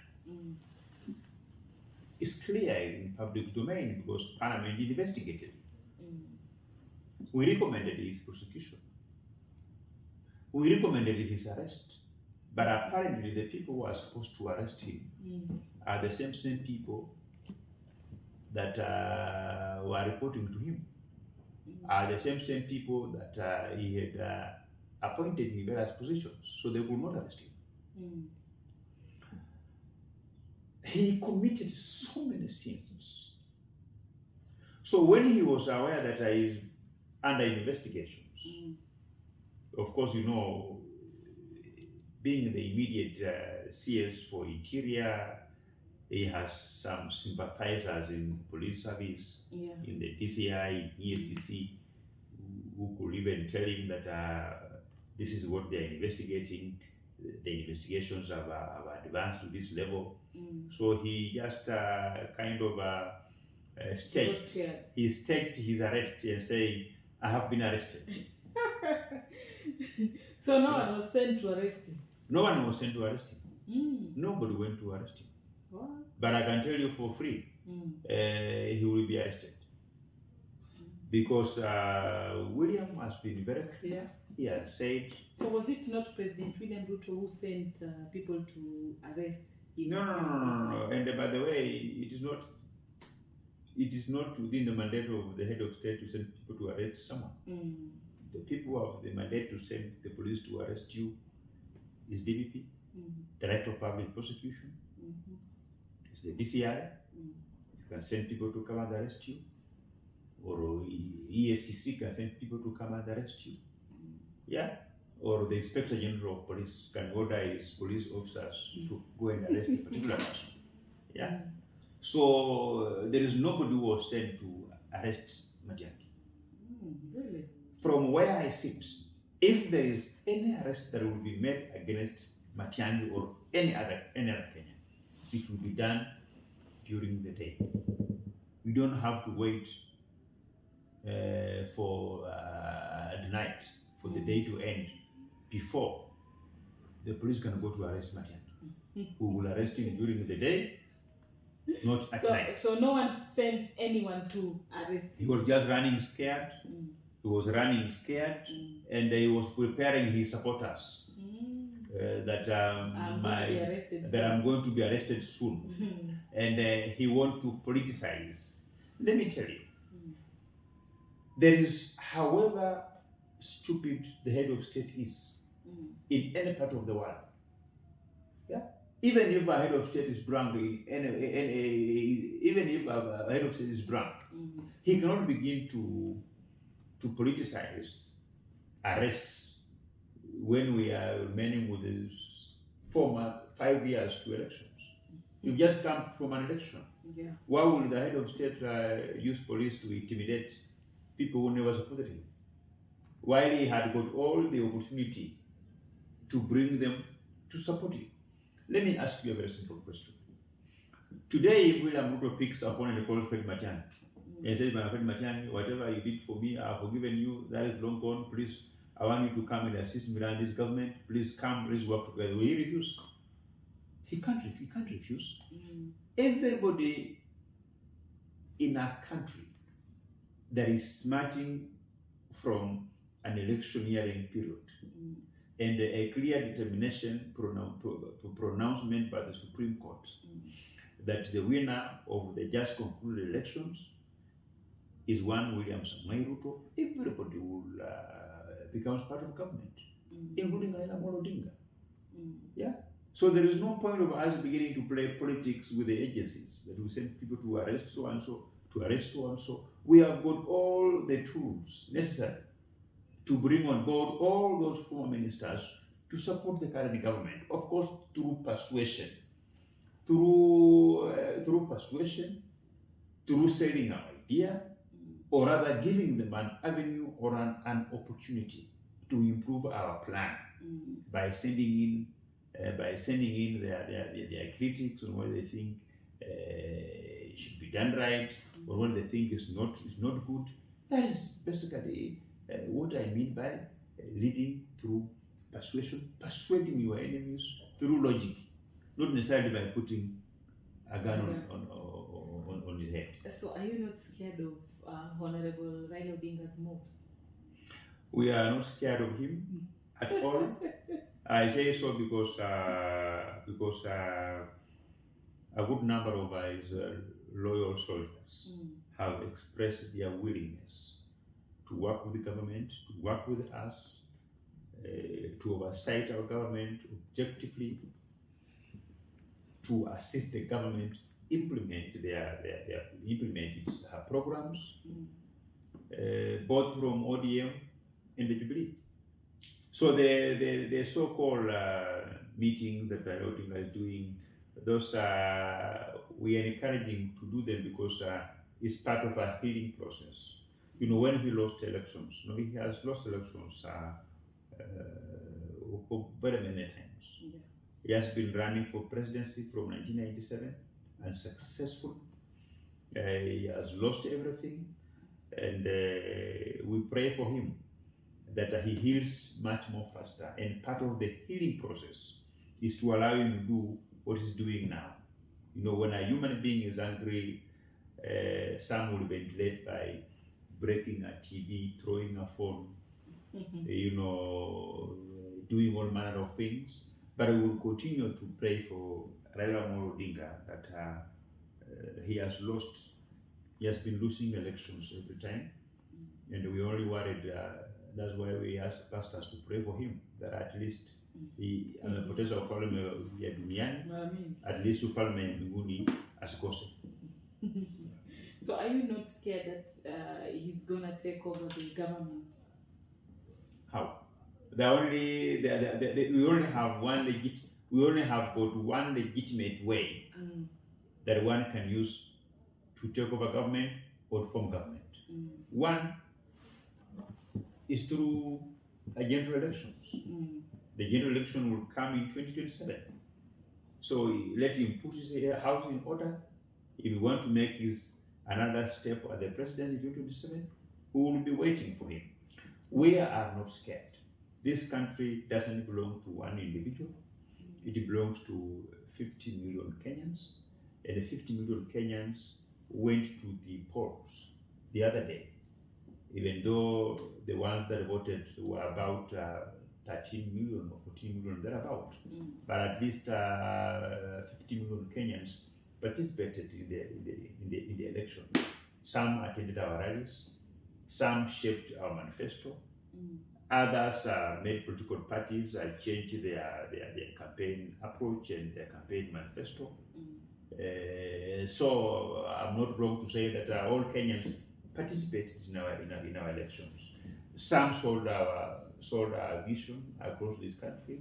Speaker 2: is clear in public domain because Parliament investigated it. We recommended his prosecution. We recommended his arrest. But apparently the people who are supposed to arrest him are the same people that were reporting to him, are the same people that he had appointed in various positions, so they could not arrest him. He committed so many sins. So when he was aware that he is under investigations, of course, you know, being the immediate CS for Interior, he has some sympathizers in police service, in the DCI, ESCC, who could even tell him that this is what they are investigating. The investigations have advanced to this level. So he just kind of staked his arrest and saying, I have been arrested.
Speaker 1: So no one was sent to arrest him?
Speaker 2: No one was sent to arrest him. Nobody went to arrest him.
Speaker 1: What?
Speaker 2: But I can tell you for free, he will be arrested. Because William has been very clear. He has said...
Speaker 1: So was it not President William Ruto who sent people to arrest him?
Speaker 2: No. And by the way, it is not within the mandate of the head of state to send people to arrest someone. The people who have the mandate to send the police to arrest you is DPP, Director of Public Prosecution, it's the DCI. You can send people to come and arrest you, or ESCC can send people to come and arrest you. Or the Inspector General of Police can order his police officers to go and arrest a particular person. So there is nobody who was sent to arrest Matian'gi.
Speaker 1: Really?
Speaker 2: From where I sit, if there is any arrest that will be made against Matian'gi or any other Kenyan, it will be done during the day. We don't have to wait for the night, for the day to end, before the police can go to arrest Matian'gi. We will arrest him during the day, not at night.
Speaker 1: So no one sent anyone to arrest him?
Speaker 2: He was just running scared. He was running scared, and he was preparing his supporters that I'm going to be arrested soon. And he wants to politicize. Let me tell you, there is, however stupid the head of state is, in any part of the world, even if a head of state is drunk, even if a head of state is drunk, he cannot begin to politicize arrests when we are remaining with this 5 years to elections. You just come from an election. Why will the head of state use police to intimidate people who never supported him, while he had got all the opportunity to bring them to support him? Let me ask you a very simple question. Today, if William Ruto picks a phone and calls Fred Matiang'i and says, "My friend Matiang'i, whatever you did for me, I've forgiven you. That is long gone. Please, I want you to come and assist me run this government. Please come, let's work together." Will he refuse? He can't refuse. Everybody in our country that is smarting from an electioneering period and a clear determination pronouncement by the Supreme Court that the winner of the just concluded elections is one William Samoei Ruto, everybody will becomes part of government, including Raila Amolo Odinga. Yeah. So there is no point of us beginning to play politics with the agencies that we send people to arrest so and so, to arrest so and so. We have got all the tools necessary to bring on board all those former ministers to support the current government. Of course, through persuasion, through selling our idea, or rather giving them an avenue or an opportunity to improve our plan by sending in their critics on what they think should be done right, or what they think is not good. That is basically what I mean by leading through persuasion, persuading your enemies through logic, not necessarily by putting a gun on his head.
Speaker 1: So are you not scared of Honorable Raila Odinga's moves?
Speaker 2: We are not scared of him at all. I say so because a good number of his loyal soldiers have expressed their willingness to work with the government, to work with us, to oversight our government objectively, to assist the government implement its programs, both from ODM and the Jubilee. So the so-called meeting that Raila Odinga is doing, those we are encouraging to do them because it's part of a healing process. You know, when he lost elections, he has lost elections very many times. Yeah. He has been running for presidency from 1997, unsuccessful. He has lost everything, and we pray for him that he heals much more faster. And part of the healing process is to allow him to do what he's doing now. You know, when a human being is angry, some will ventilate by breaking a TV, throwing a phone, doing all manner of things. But we will continue to pray for Raila Amolo Odinga that he has been losing elections every time, and we only worried. That's why we asked pastors to pray for him, that at least he amepoteza ufalme ya duniani, at least ufalme ya mbinguni asikose.
Speaker 1: So are you not scared that he's gonna take over the government?
Speaker 2: How? We only have got one legitimate way that one can use to take over government or form government. One is through a general elections. The general election will come in 2027. So let him put his house in order. If he wants to make another step at the presidency in 2027, we will be waiting for him. We are not scared. This country doesn't belong to one individual. It belongs to 50 million Kenyans, and the 50 million Kenyans went to the polls the other day, even though the ones that voted were about 13 million or 14 million thereabout. But at least 50 million Kenyans participated in the election. Some attended our rallies, some shaped our manifesto, others made political parties change their campaign approach and their campaign manifesto. So I'm not wrong to say that all Kenyans participated in our elections. Some sold our vision across this country.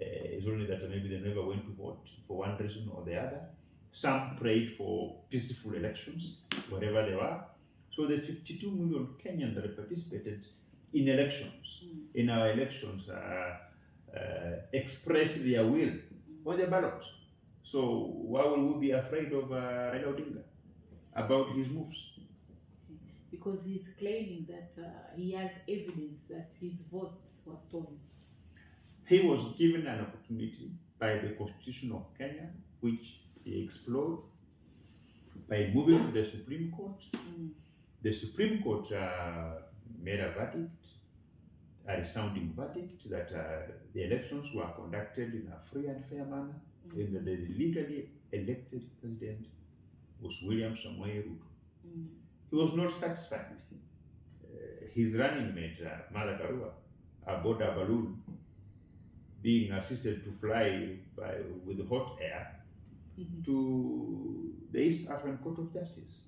Speaker 2: It's only that maybe they never went to vote for one reason or the other. Some prayed for peaceful elections, wherever they were. So the 52 million Kenyans that participated in elections, in our elections, expressed their will on the ballot. So why will we be afraid of Raila Odinga about his moves?
Speaker 1: Because he's claiming that he has evidence that his votes were stolen.
Speaker 2: He was given an opportunity by the Constitution of Kenya, which he explored by moving to the Supreme Court. The Supreme Court made a verdict, a resounding verdict, that the elections were conducted in a free and fair manner, and that the legally elected president was William Samoei Ruto. He was not satisfied. His running mate, Martha Karua, aboard a balloon, being assisted to fly with hot air to the East African Court of Justice.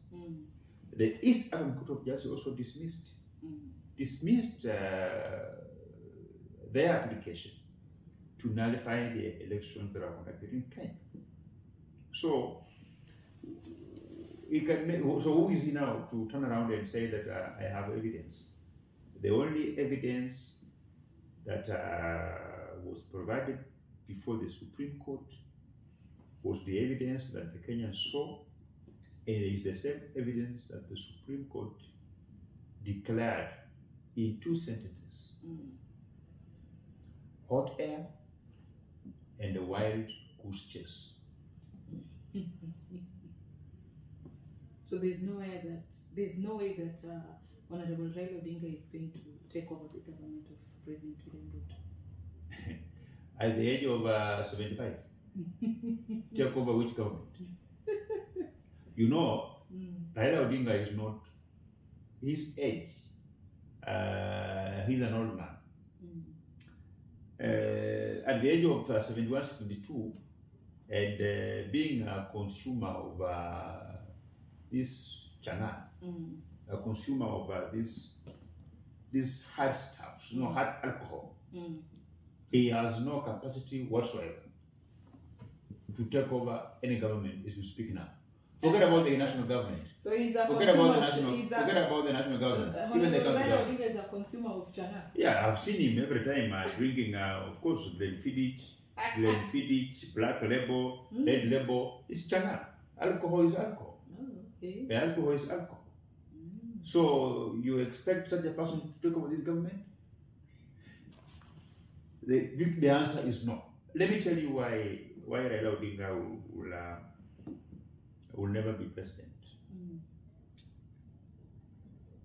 Speaker 2: The East African Court of Justice also dismissed their application to nullify the elections that are conducted in Kenya. So, who is he now to turn around and say that I have evidence? The only evidence that was provided before the Supreme Court was the evidence that the Kenyans saw, and it is the same evidence that the Supreme Court declared in 2 sentences: hot air and a wild goose chase.
Speaker 1: So there's no way that Honorable Raila Odinga is going to take over the government of President William Ruto.
Speaker 2: At the age of 75, take over which government? You know, Raila Odinga is not his age. He's an old man. At the age of 71, 72, and being a consumer of this chana, a consumer of this hard stuff, hard alcohol, he has no capacity whatsoever to take over any government as we speak now. Forget about the national government.
Speaker 1: So he's a
Speaker 2: forget about the national government. Even the county government.
Speaker 1: Is a consumer of chana.
Speaker 2: Yeah, I've seen him every time drinking, of course, Glenfiddich, Black Label, Red Label. It's chana. Alcohol is alcohol.
Speaker 1: Oh, okay.
Speaker 2: The alcohol is alcohol. So you expect such a person to take over this government? The answer is no. Let me tell you why Raila Odinga will never be president.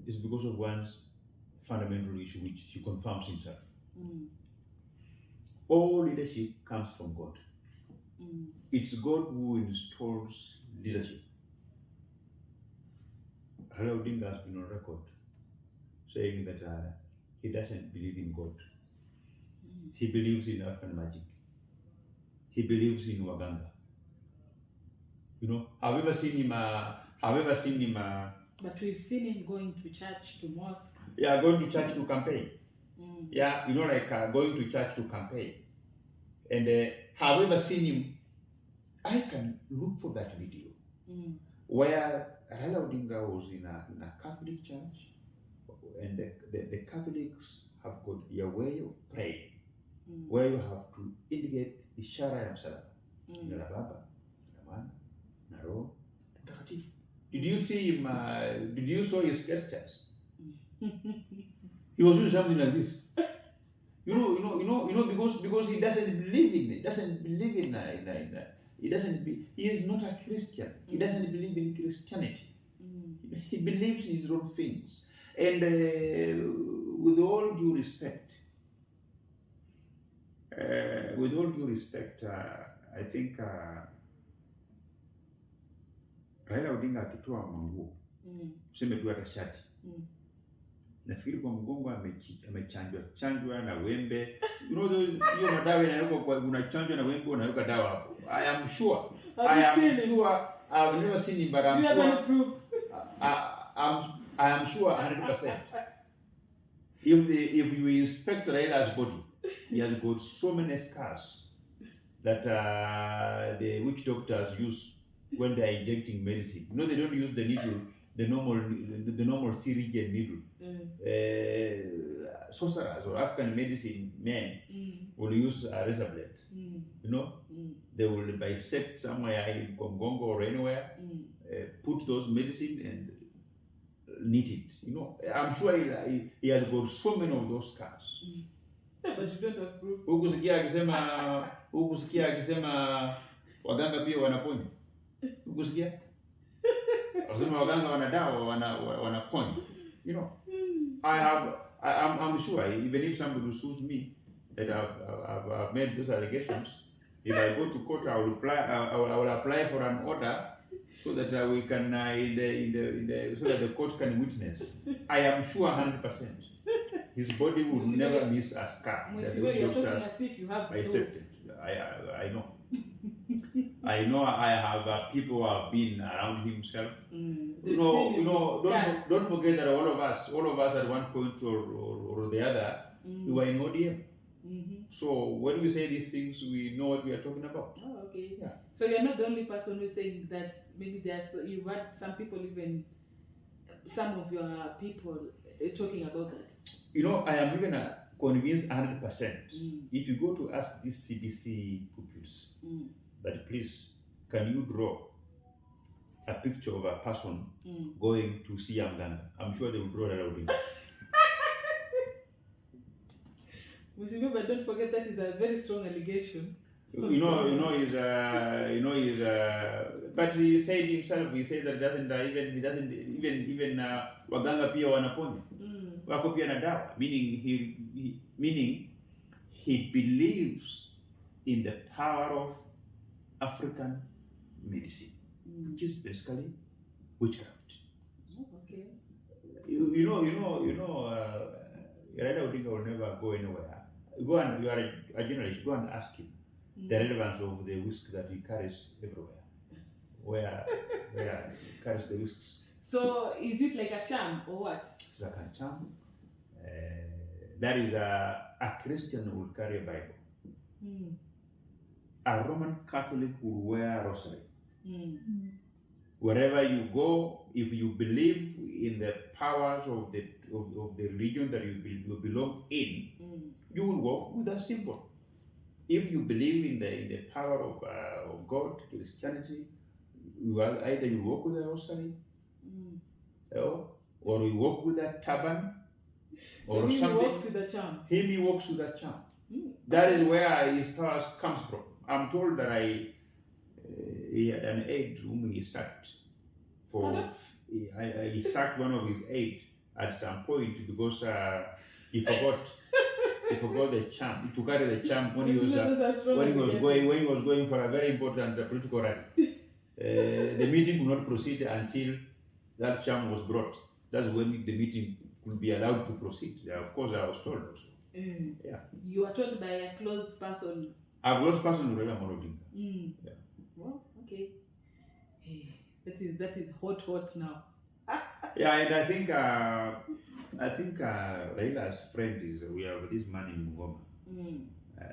Speaker 2: It's because of one's fundamental issue, which he confirms himself. All leadership comes from God. It's God who installs leadership. Raila Odinga has been on record saying that he doesn't believe in God. He believes in African magic. He believes in Waganga. You know, have you ever seen him?
Speaker 1: But we've seen him going to church, to mosque.
Speaker 2: Yeah, going to church to campaign. Yeah, you know, like going to church to campaign. And have you ever seen him? I can look for that video where Raila Odinga was in a Catholic church, and the Catholics have got their way of praying, where you have to indicate ishara ya msalaba. Jina la Baba, la Mwana, na Roho Mtakatifu. Did you see him? Did you saw his gestures? He was doing something like this. Because he doesn't believe in it. He is not a Christian. He doesn't believe in Christianity. He believes in his own things. And with all due respect, I think Raila Odinga akitoa manguo, tuseme tu hata shati, nafikiri kwa mgongo amechanjwa na wembe. You know, hiyo madawa yanawekwa kwa unachanjwa na wembe, unaweka dawa hapo. I am sure I've never seen him, but I'm sure I am sure 100%. If you inspect Raila's body, he has got so many scars that the witch doctors use when they are injecting medicine. You know, they don't use the needle, the normal syringe and needle. Sorcerers or African medicine men will use a razor blade. You know, they will bisect somewhere in Congongo or anywhere, put those medicine and knit it. You know, I'm sure he has got so many of those scars.
Speaker 1: But you don't have proof.
Speaker 2: Hukusikia akisema waganga pia wanaponya. Hukusikia? Akisema waganga wanadawa wanaponya. You know, I'm sure even if somebody sues me that I've made those allegations, if I go to court, I will apply for an order so that we can so that the court can witness. I am sure 100%. His body will never miss a scar.
Speaker 1: You're talking as if you have proof.
Speaker 2: I know. I know. I have people who have been around himself. Don't forget that all of us at one point or the other, we were in ODM. So when we say these things, we know what we are talking about.
Speaker 1: Oh, okay.
Speaker 2: Yeah.
Speaker 1: So you're not the only person who's saying that. Maybe you've had some people, even some of your people, talking about that.
Speaker 2: You know, I am even convinced 100%. If you go to ask these CBC pupils, that please, can you draw a picture of a person going to see Mganga? I'm sure they will draw that out.
Speaker 1: But don't forget that is a very strong allegation.
Speaker 2: But he said himself, he said that even waganga pia wanaponya. Wako pia na dawa, meaning he believes in the power of African medicine, which is basically witchcraft.
Speaker 1: Okay.
Speaker 2: Raila Odinga will never go anywhere. You are a journalist, go and ask him the relevance of the whisk that he carries everywhere. Where he carries the whisks.
Speaker 1: So is it like a charm or what?
Speaker 2: It's like a charm. That is a Christian will carry a Bible. A Roman Catholic will wear a rosary. Wherever you go, if you believe in the powers of the religion that you belong in, you will walk with a symbol. If you believe in the power of God, Christianity, either you walk with a rosary, or you walk with a turban, or
Speaker 1: so
Speaker 2: something.
Speaker 1: He walks with a charm.
Speaker 2: He walks with a charm. That is where his powers comes from. I'm told that he had an aide whom he sacked he sacked one of his aides at some point because he forgot the charm. He took out the charm when he was going for a very important political rally. The meeting could not proceed until that charm was brought. That's when the meeting could be allowed to proceed. Yeah, of course, I was told also. Yeah.
Speaker 1: You were told by a close person.
Speaker 2: A close person, Raila Odinga.
Speaker 1: Yeah. Well, okay. That is hot now.
Speaker 2: Yeah, and I think Raila's friend is we have this man in Mungoma.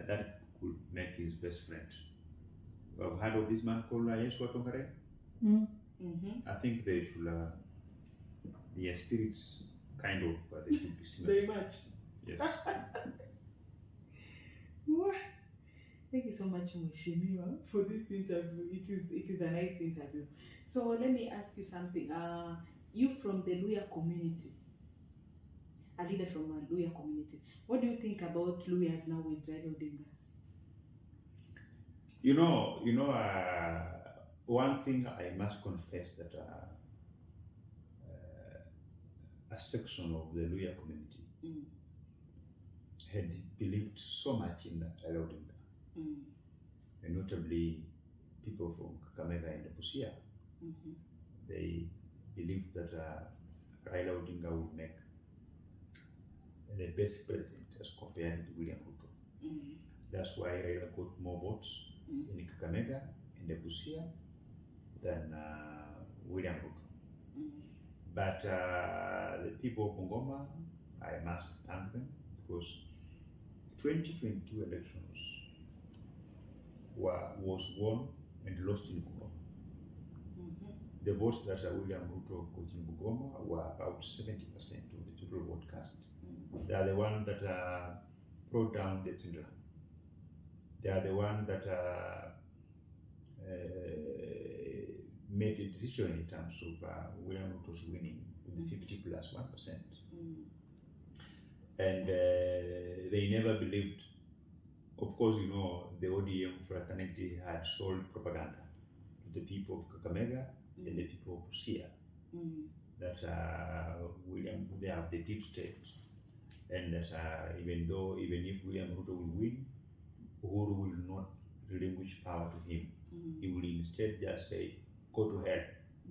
Speaker 2: That could make his best friend. You have heard of this man called Yeshua Tongare? I think they should their spirits kind of they should be similar.
Speaker 1: Very much.
Speaker 2: Yes.
Speaker 1: Thank you so much, Mheshimiwa, for this interview. It is a nice interview. So let me ask you something. You from the Luya community, a leader from a Luya community, what do you think about Luyas now with Raila Odinga?
Speaker 2: One thing I must confess that a section of the Luya community had believed so much in Raila Odinga, and notably people from Kakamega and Busia. They believed that Raila Odinga would make the best president as compared to William Ruto. That's why Raila got more votes in Kakamega and Busia than William Ruto. But the people of Bungoma, I must thank them because 2022 elections was won and lost in Bungoma. The votes that William Ruto got in Bungoma were about 70% of the total vote cast. They are the ones that brought down the pendulum. They are the ones that made a decision in terms of William Ruto's winning with 50 plus 1%. And they never believed. Of course, you know, the ODM fraternity had sold propaganda to the people of Kakamega and the people of Busia that they have the deep state, and that even if William Ruto will win, Uhuru will not relinquish power to him. He will instead just say, go to hell,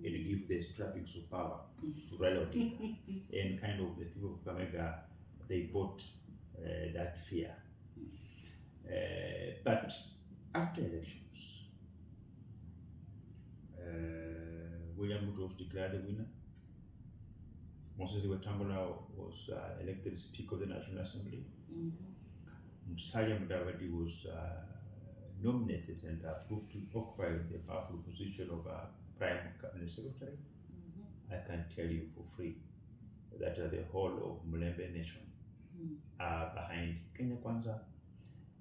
Speaker 2: and give the trappings of power to Raila Odinga. And kind of the people of Kakamega, they bought that fear. But after elections, William Ruto was declared a winner. Moses Wetangula was elected Speaker of the National Assembly. Musalia Mudavadi was nominated and approved to occupy the powerful position of Prime Cabinet Secretary. I can tell you for free that the whole of Mulembe Nation are behind Kenya Kwanza.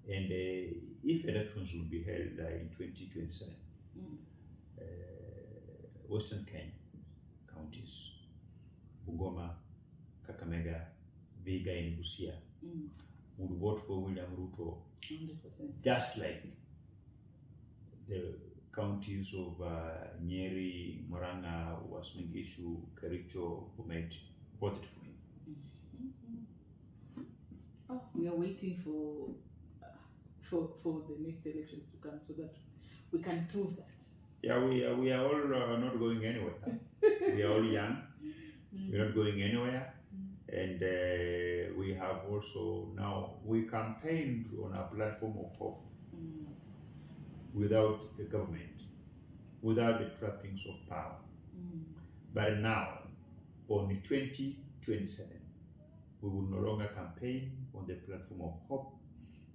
Speaker 2: And if elections will be held in 2027, Western Kenya counties, Bungoma, Kakamega, Vihiga, and Busia would vote for William Ruto
Speaker 1: 100%.
Speaker 2: just like the counties of Nyeri, Murang'a, Uasin Gishu, Kericho, Bomet voted for him.
Speaker 1: Oh, we are waiting for the next elections to come so that we can prove that.
Speaker 2: Yeah, we are all not going anywhere. We are all young. We're not going anywhere. And we have also now, we campaigned on a platform of hope without the government, without the trappings of power. But now, on 2027, we will no longer campaign on the platform of hope,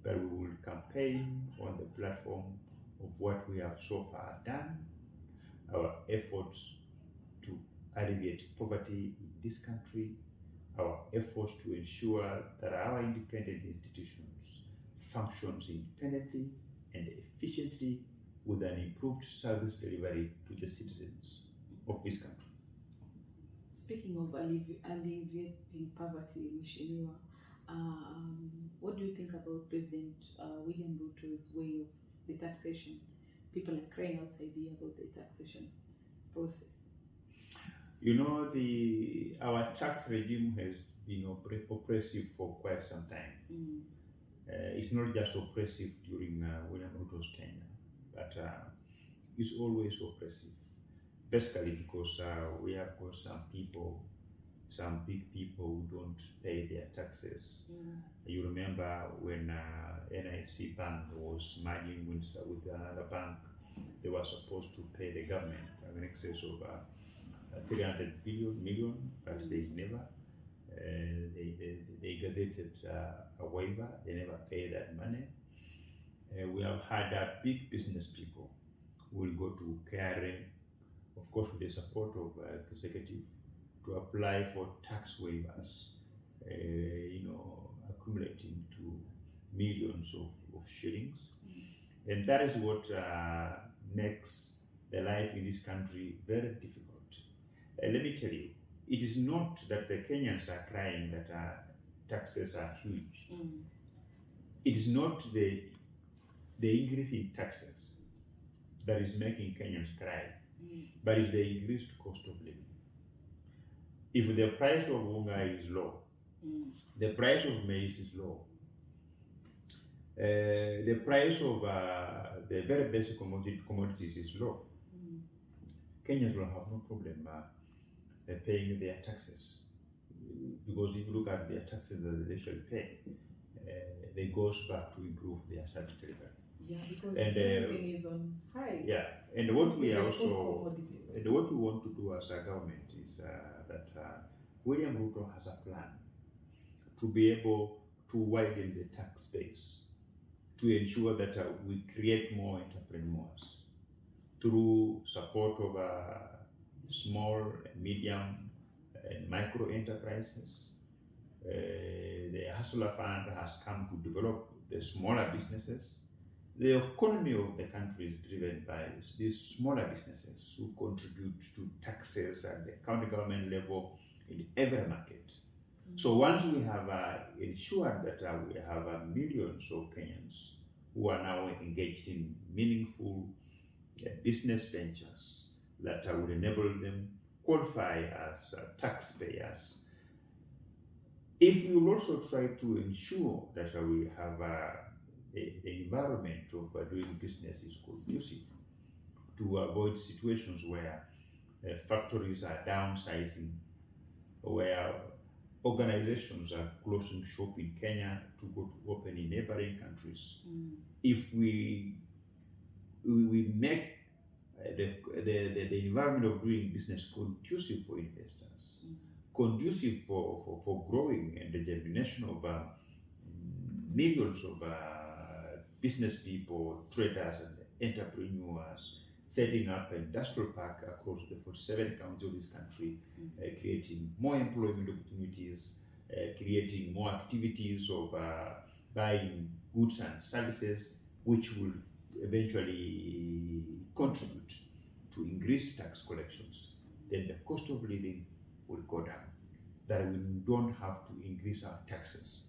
Speaker 2: but we will campaign on the platform of what we have so far done, our efforts to alleviate poverty in this country, our efforts to ensure that our independent institutions functions independently and efficiently with an improved service delivery to the citizens of this country.
Speaker 1: Speaking of alleviating poverty, Mheshimiwa, what do you think about President William Ruto's way of the taxation? People are crying outside here about the taxation process.
Speaker 2: You know, our tax regime has been oppressive for quite some time. It's not just oppressive during William Ruto's tenure, but it's always oppressive. Basically because we have got some big people who don't pay their taxes. You remember when NIC Bank was merging with another bank, they were supposed to pay the government in excess of 300 million, but they never. They gazetted a waiver, they never paid that money. We have had big business people who will go to KRA, of course with the support of executive, to apply for tax waivers, accumulating to millions of shillings. And that is what makes the life in this country very difficult. Let me tell you, it is not that the Kenyans are crying that taxes are huge. It is not the increase in taxes that is making Kenyans cry, but it's the increased cost of living. If the price of unga is low, the price of maize is low, the price of the very basic commodities is low, Kenyans will have no problem paying their taxes. Because if you look at their taxes that they shall pay, they goes back to improve their service delivery.
Speaker 1: Yeah, because everything is on high.
Speaker 2: Yeah, and what we also, and what we want to do as a government is that William Ruto has a plan to be able to widen the tax base, to ensure that we create more entrepreneurs through support of small, medium, and micro enterprises. The Hustler Fund has come to develop the smaller businesses The economy of the country is driven by these smaller businesses who contribute to taxes at the county government level in every market. So once we have ensured that we have millions of Kenyans who are now engaged in meaningful business ventures that will enable them qualify as taxpayers, if we will also try to ensure that we have the environment of doing business is conducive to avoid situations where factories are downsizing, where organizations are closing shop in Kenya to go to open in neighboring countries. If we make the environment of doing business conducive for investors, conducive for growing and the germination of millions of business people, traders and entrepreneurs, setting up an industrial park across the 47 counties of this country, creating more employment opportunities, creating more activities of buying goods and services, which will eventually contribute to increased tax collections, then the cost of living will go down. That we don't have to increase our taxes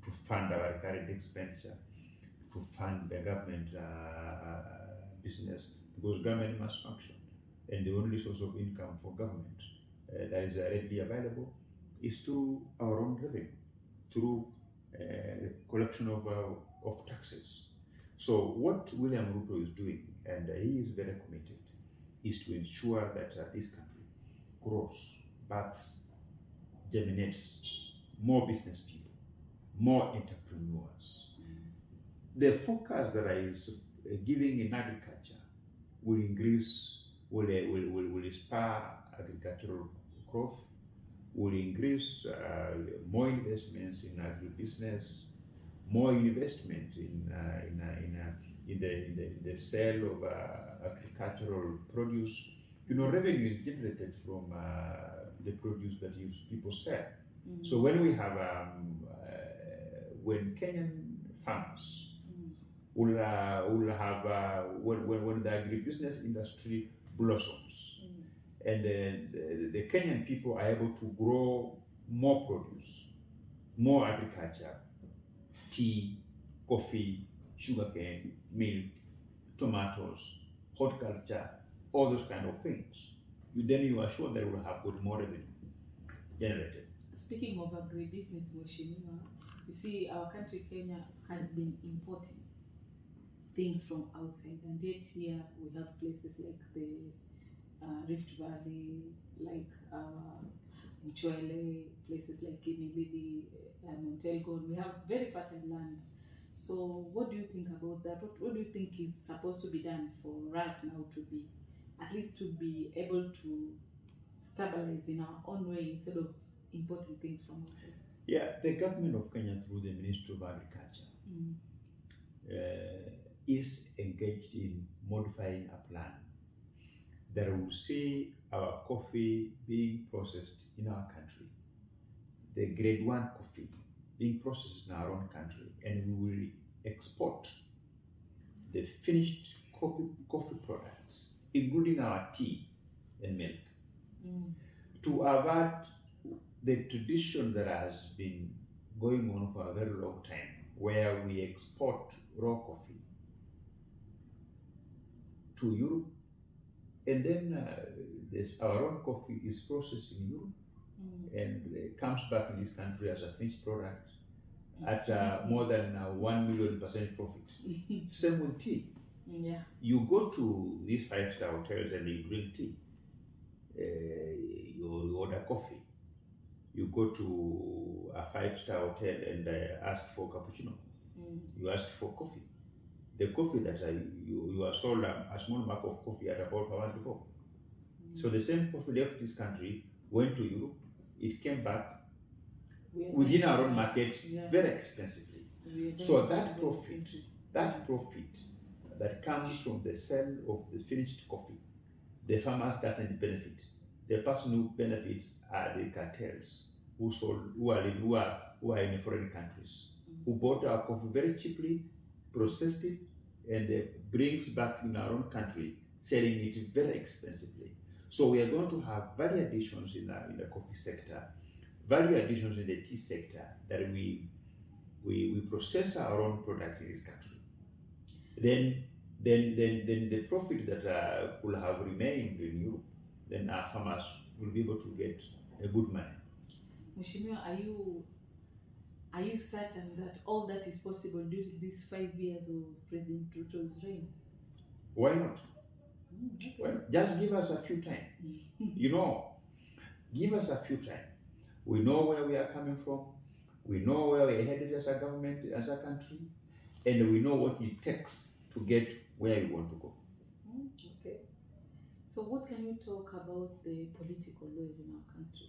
Speaker 2: to fund our current expenditure, to fund the government business, because government must function. And the only source of income for government that is readily available is through our own revenue, through collection of taxes. So what William Ruto is doing, and he is very committed, is to ensure that this country grows, births, germinates more business people, more entrepreneurs. The focus that is giving in agriculture will increase, will spur agricultural growth, will increase more investments in agribusiness, more investment in the sale of agricultural produce. You know, revenue is generated from the produce that people sell. So when we have, when Kenyan farmers will have, when the agribusiness industry blossoms, and the Kenyan people are able to grow more produce, more agriculture, tea, coffee, sugarcane, milk, tomatoes, horticulture, all those kind of things, then you are sure that we will have got more revenue generated.
Speaker 1: Speaking of agribusiness, Mheshimiwa, you see our country Kenya has been importing things from outside, and yet here we have places like the Rift Valley, like Mchwele, places like Kimilili, Mount Elgon. We have very fertile land. So what do you think about that? What do you think is supposed to be done for us now to be, at least to be able to stabilize in our own way instead of importing things from outside?
Speaker 2: Yeah, the government of Kenya through the Ministry of Agriculture is engaged in modifying a plan that will see our coffee being processed in our country, the grade 1 coffee being processed in our own country, and we will export the finished coffee products, including our tea and milk, to avert the tradition that has been going on for a very long time, where we export raw coffee to Europe, and then our own coffee is processed in Europe and comes back in this country as a finished product at more than 1 million % profit. Same with tea. You go to these 5-star hotels and you drink tea. You order coffee. You go to a 5-star hotel and ask for cappuccino. You ask for coffee. The coffee that you are sold a small mug of coffee at about 1 euro. So the same coffee left this country, went to Europe, it came back within our own market very expensively. So that profit that comes from the sale of the finished coffee, the farmer doesn't benefit. The person who benefits are the cartels who are in foreign countries, who bought our coffee very cheaply, processed it, and brings back in our own country, selling it very expensively. So we are going to have value additions in the coffee sector, value additions in the tea sector, that we process our own products in this country. Then the profit that will have remained in Europe, then our farmers will be able to get a good money.
Speaker 1: Mheshimiwa, are you certain that all that is possible during these 5 years of President Ruto's reign?
Speaker 2: Why not?
Speaker 1: Okay.
Speaker 2: Well, just give us a few time. You know, give us a few time. We know where we are coming from. We know where we're headed as a government, as a country, and we know what it takes to get where we want to go.
Speaker 1: Okay. So what can you talk about the political wave in our country?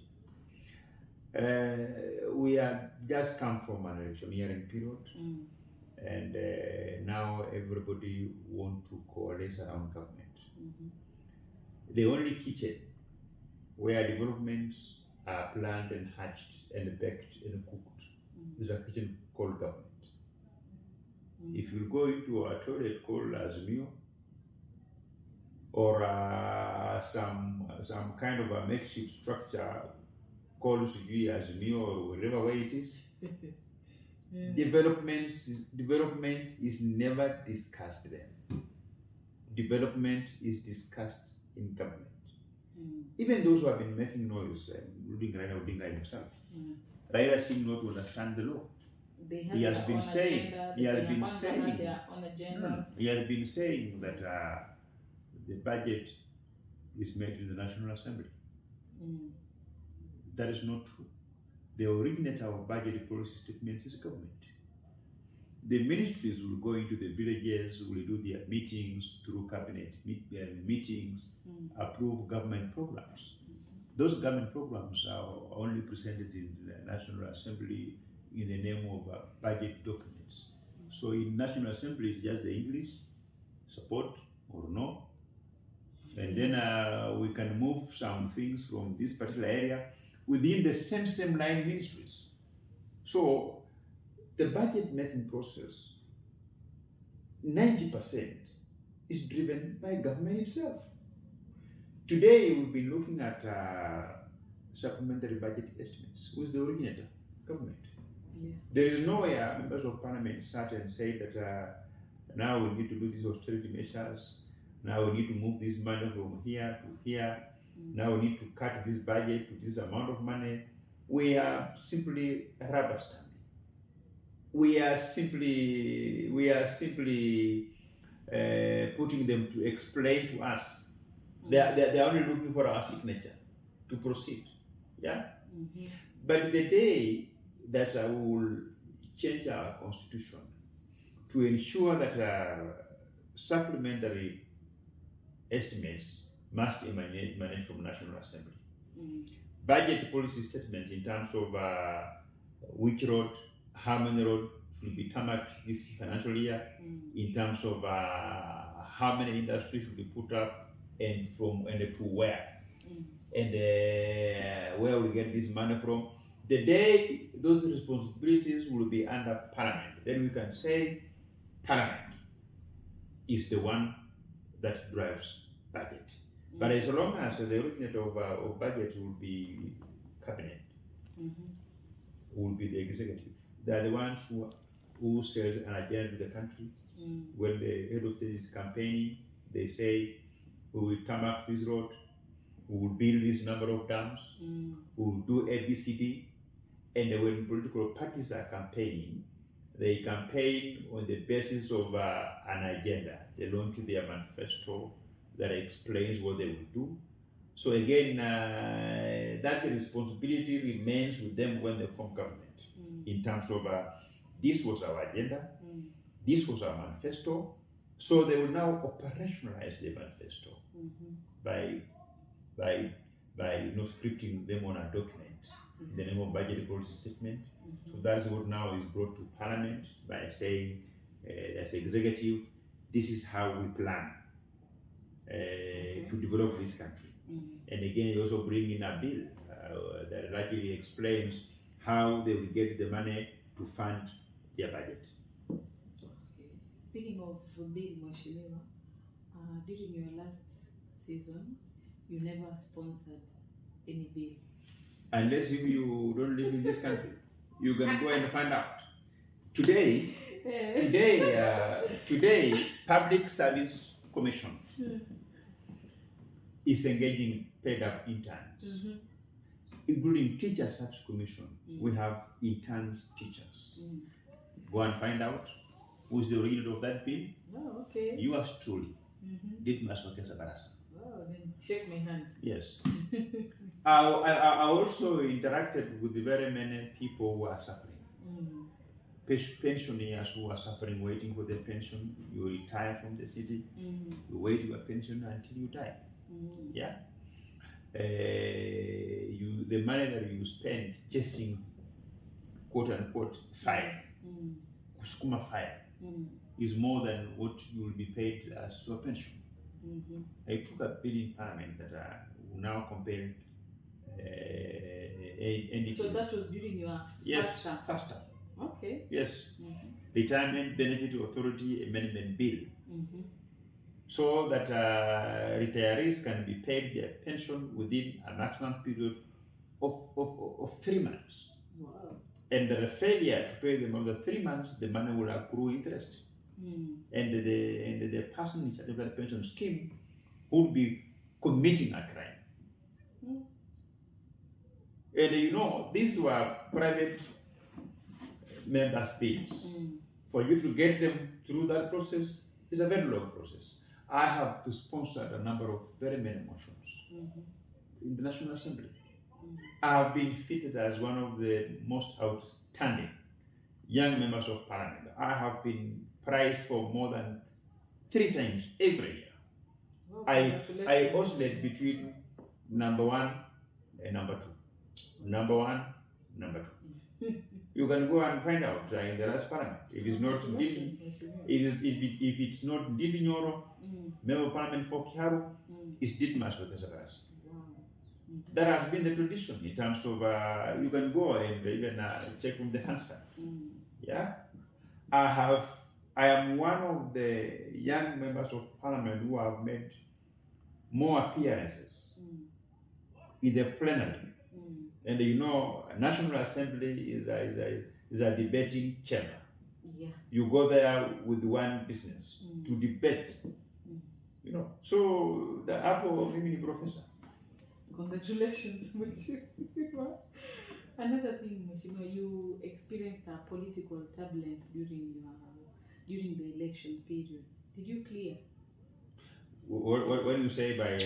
Speaker 2: We have just come from an electioneering period, and now everybody wants to coalesce around government. The only kitchen where developments are planned and hatched and baked and cooked is a kitchen called government. If you go into a toilet called Azimio, or some kind of a makeshift structure called Azimio, or whatever way it is, development is never discussed there. Development is discussed in government. Even those who have been making noise, including Raila Odinga himself, Raila seems not to understand the law. He has been saying that the budget is made in the National Assembly. That is not true. The originator of budget policy statements is government. The ministries will go into the villages, will do their meetings through cabinet meetings, approve government programs. Those government programs are only presented in the National Assembly in the name of budget documents. So in National Assembly, it's just the English, support or no. And then we can move some things from this particular area within the same line ministries. So the budget making process, 90% is driven by government itself. Today we've been looking at supplementary budget estimates. Who's the originator? Government. There is no way members of parliament sat and say that now we need to do these austerity measures, now we need to move this money from here to here, now we need to cut this budget to this amount of money. We are simply rubber stamping. We are simply putting them to explain to us. They are only looking for our signature to proceed. Yeah. But the day that we will change our constitution to ensure that supplementary estimates must emanate from National Assembly. Budget policy statements in terms of which road, how many roads should be tarmacked this financial year, in terms of how many industries should be put up, and from and to where, and where we get this money from. The day those responsibilities will be under Parliament, then we can say Parliament is the one that drives budget. But as long as the originator of budget will be cabinet, will be the executive. They are the ones who sells an agenda to the country. When the head of state is campaigning, they say, we will tarmac this road, we will build this number of dams, we will do ABCD. And when political parties are campaigning, they campaign on the basis of an agenda. They launch their manifesto that explains what they will do. So again, that responsibility remains with them when they form government. In terms of this was our agenda, this was our manifesto. So they will now operationalize the manifesto by scripting them on a document in the name of budget policy statement. So that is what now is brought to Parliament by saying, as executive, this is how we plan to develop this country. And again, you also bring in a bill that largely explains how they will get the money to fund their budget.
Speaker 1: Okay. Speaking of bill, Mheshimiwa, during your last season, you never sponsored any bill.
Speaker 2: Unless if you don't live in this country, you can go and find out. Today, Public Service Commission is engaging paid-up interns, including Teacher Service Commission. We have interns teachers. Go and find out who's the originator of that bill.
Speaker 1: Oh, okay.
Speaker 2: Yours truly, Didmus Barasa.
Speaker 1: Oh, then shake my hand.
Speaker 2: Yes. I also interacted with very many people who are suffering. Pensioners who are suffering, waiting for their pension. You retire from the city, you wait your pension until you die. Yeah. The money that you spend chasing quote unquote fire, kusukuma fire, is more than what you will be paid as your pension. I took a bill in Parliament that will now compare NDCs.
Speaker 1: So that was during your
Speaker 2: first term.
Speaker 1: Okay.
Speaker 2: Yes. Retirement Benefit Authority Amendment Bill. So that retirees can be paid their pension within a maximum period of 3 months.
Speaker 1: Wow.
Speaker 2: And the failure to pay them over 3 months, the money will accrue interest. And the person in charge of that pension scheme would be committing a crime. And you know, these were private members' bills. For you to get them through that process is a very long process. I have sponsored a number of very many motions in the National Assembly. I have been fitted as one of the most outstanding young members of Parliament. I have been prized for more than 3 times every year.
Speaker 1: Oh,
Speaker 2: I oscillate between number 1 and number 2. Number 1, number 2. You can go and find out in the last Parliament. If it's not if it's not Ndidi Nyoro, Member of Parliament for Kiharu, it's Didmus Barasa. That has been the tradition in terms of you can go and even check from the Hansa. Yeah, I am one of the young members of Parliament who have made more appearances in the plenary. And you know, National Assembly is a debating chamber.
Speaker 1: Yeah.
Speaker 2: You go there with one business to debate. You know, so the apple of the professor.
Speaker 1: Congratulations, Mheshimiwa. Another thing, Mheshimiwa, you experienced a political turbulence during the election period. Did you clear?
Speaker 2: What do you say by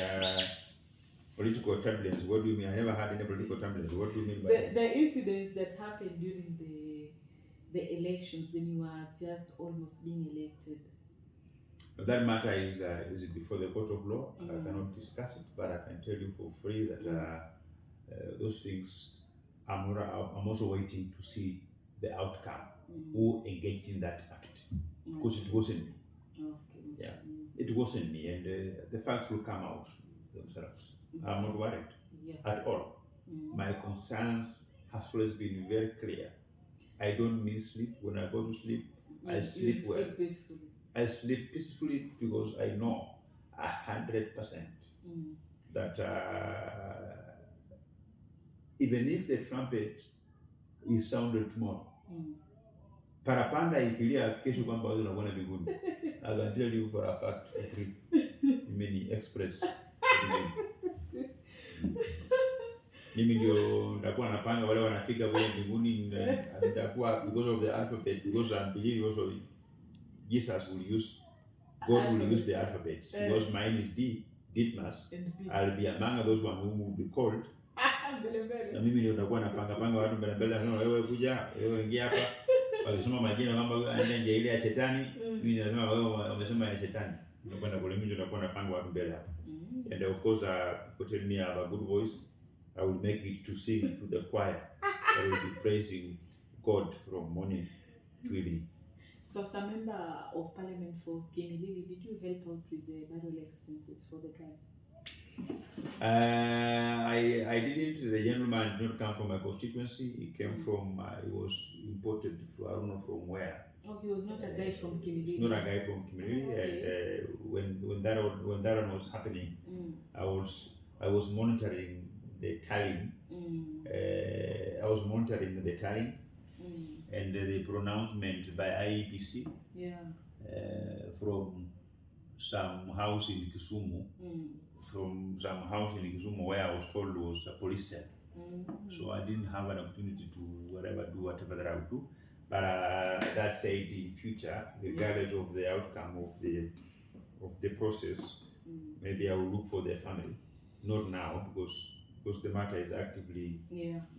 Speaker 2: political turbulence? What do you mean? I never had any political turbulence. What do you mean by
Speaker 1: the incidents that happened during the elections when you are just almost being elected?
Speaker 2: That matter is before the court of law. I cannot discuss it, but I can tell you for free that those things, I'm also waiting to see the outcome. Who engaged in that act? Because it wasn't me.
Speaker 1: Okay.
Speaker 2: Yeah, it wasn't me, and the facts will come out themselves. I'm not worried at all. My concerns has always been very clear. I don't miss sleep. When I go to sleep, I sleep well.
Speaker 1: Peacefully.
Speaker 2: I sleep peacefully because I know 100% that even if the trumpet is sounded tomorrow, parapanda ikilia kesho kwamba wewe unakuwa mbinguni. I can tell you for a fact for free. Many express. Mimi ndio nitakuwa napanga wale wanafika kule mbinguni, nitakuwa because of the alphabet, because I believe also Jesus will use, God will use the alphabet, because mine is D, Didmus. I'll be among those one who will be called. Na mimi ndio nitakuwa napanga watu mbele, no, wewe kuja, wewe ingia hapa. Walisema majina kwamba aende nje ile ya shetani, mimi nasema wewe umesema ya shetani. Unakwenda kule, mimi ndio nitakuwa napanga watu mbele hapa. And of course, people tell me I have a good voice. I will make it to sing to the choir. I will be praising God from morning to evening.
Speaker 1: So, as a member of Parliament for Kimilili, did you help out with the burial expenses for the guy?
Speaker 2: I didn't. The gentleman did not come from my constituency. He came from. He was imported to don't know from where.
Speaker 1: Oh, he was not a guy from Kimilili.
Speaker 2: Not a guy from Kimilili.
Speaker 1: Okay.
Speaker 2: And when that one was happening, I was monitoring the tallying. I was monitoring the tallying and the pronouncement by IEBC.
Speaker 1: Yeah.
Speaker 2: From some house in Kisumu. From some house in Kisumu where I was told was a police cell. So I didn't have an opportunity to do whatever that I would do. But that said, in future, regardless of the outcome of the process, maybe I will look for their family. Not now, because the matter is actively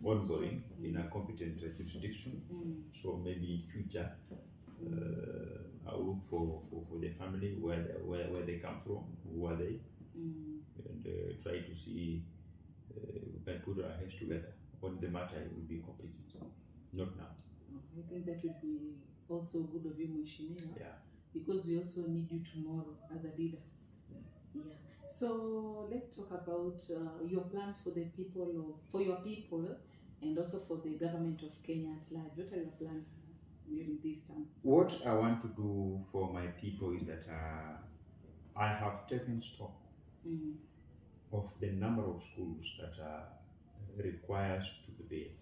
Speaker 2: ongoing in a competent jurisdiction. So maybe in future, I'll look for their family, where they come from, who are they, and try to see we can put our heads together when the matter will be completed. Not now.
Speaker 1: I think that would be also good of you, Mheshimiwa.
Speaker 2: Yeah.
Speaker 1: Because we also need you tomorrow as a leader. Yeah. So let's talk about your plans for the people, for your people, and also for the government of Kenya at large. What are your plans during this time?
Speaker 2: What I want to do for my people is that I have taken stock of the number of schools that requires to be built.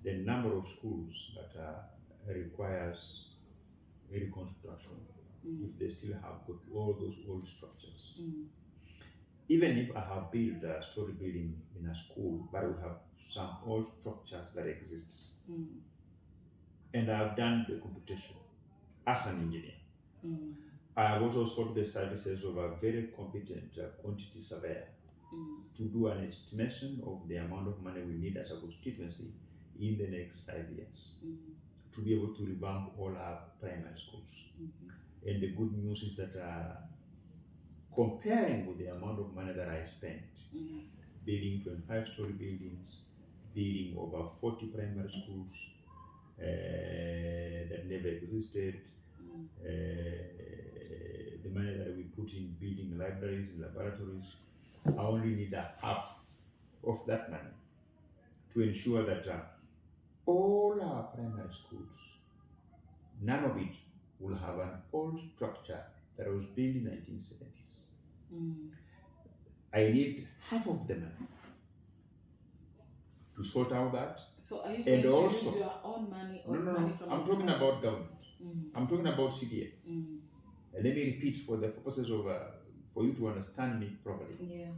Speaker 2: The number of schools that requires reconstruction, if they still have got all those old structures. Even if I have built a story building in a school, but we have some old structures that exists. And I've done the computation as an engineer. I have also sought the services of a very competent quantity surveyor to do an estimation of the amount of money we need as a constituency in the next 5 years to be able to revamp all our primary schools. And the good news is that comparing with the amount of money that I spent building 25-story buildings, building over 40 primary schools that never existed, the money that we put in building libraries and laboratories, I only need a half of that money to ensure that all our primary schools, none of it will have an old structure that was built in 1970s. I need half of the money to sort out that.
Speaker 1: So are you going to use your own money or money from
Speaker 2: I'm talking about government. I'm talking about CDF. Let me repeat for the purposes of for you to understand me properly.
Speaker 1: Yeah.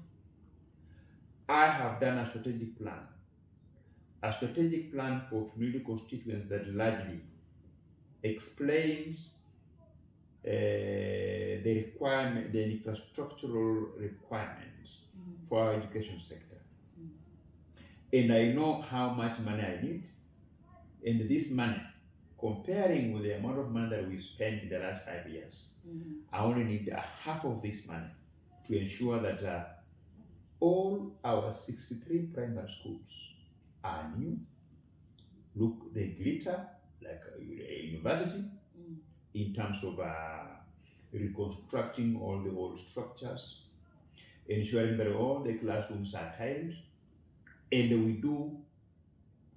Speaker 2: I have done a strategic plan for community constituents that largely explains the requirement, the infrastructural requirements for our education sector. And I know how much money I need, and this money, comparing with the amount of money that we spent in the last 5 years, I only need a half of this money to ensure that all our 63 primary schools are new. Look, they glitter like a university in terms of reconstructing all the old structures, ensuring that all the classrooms are tiled, and we do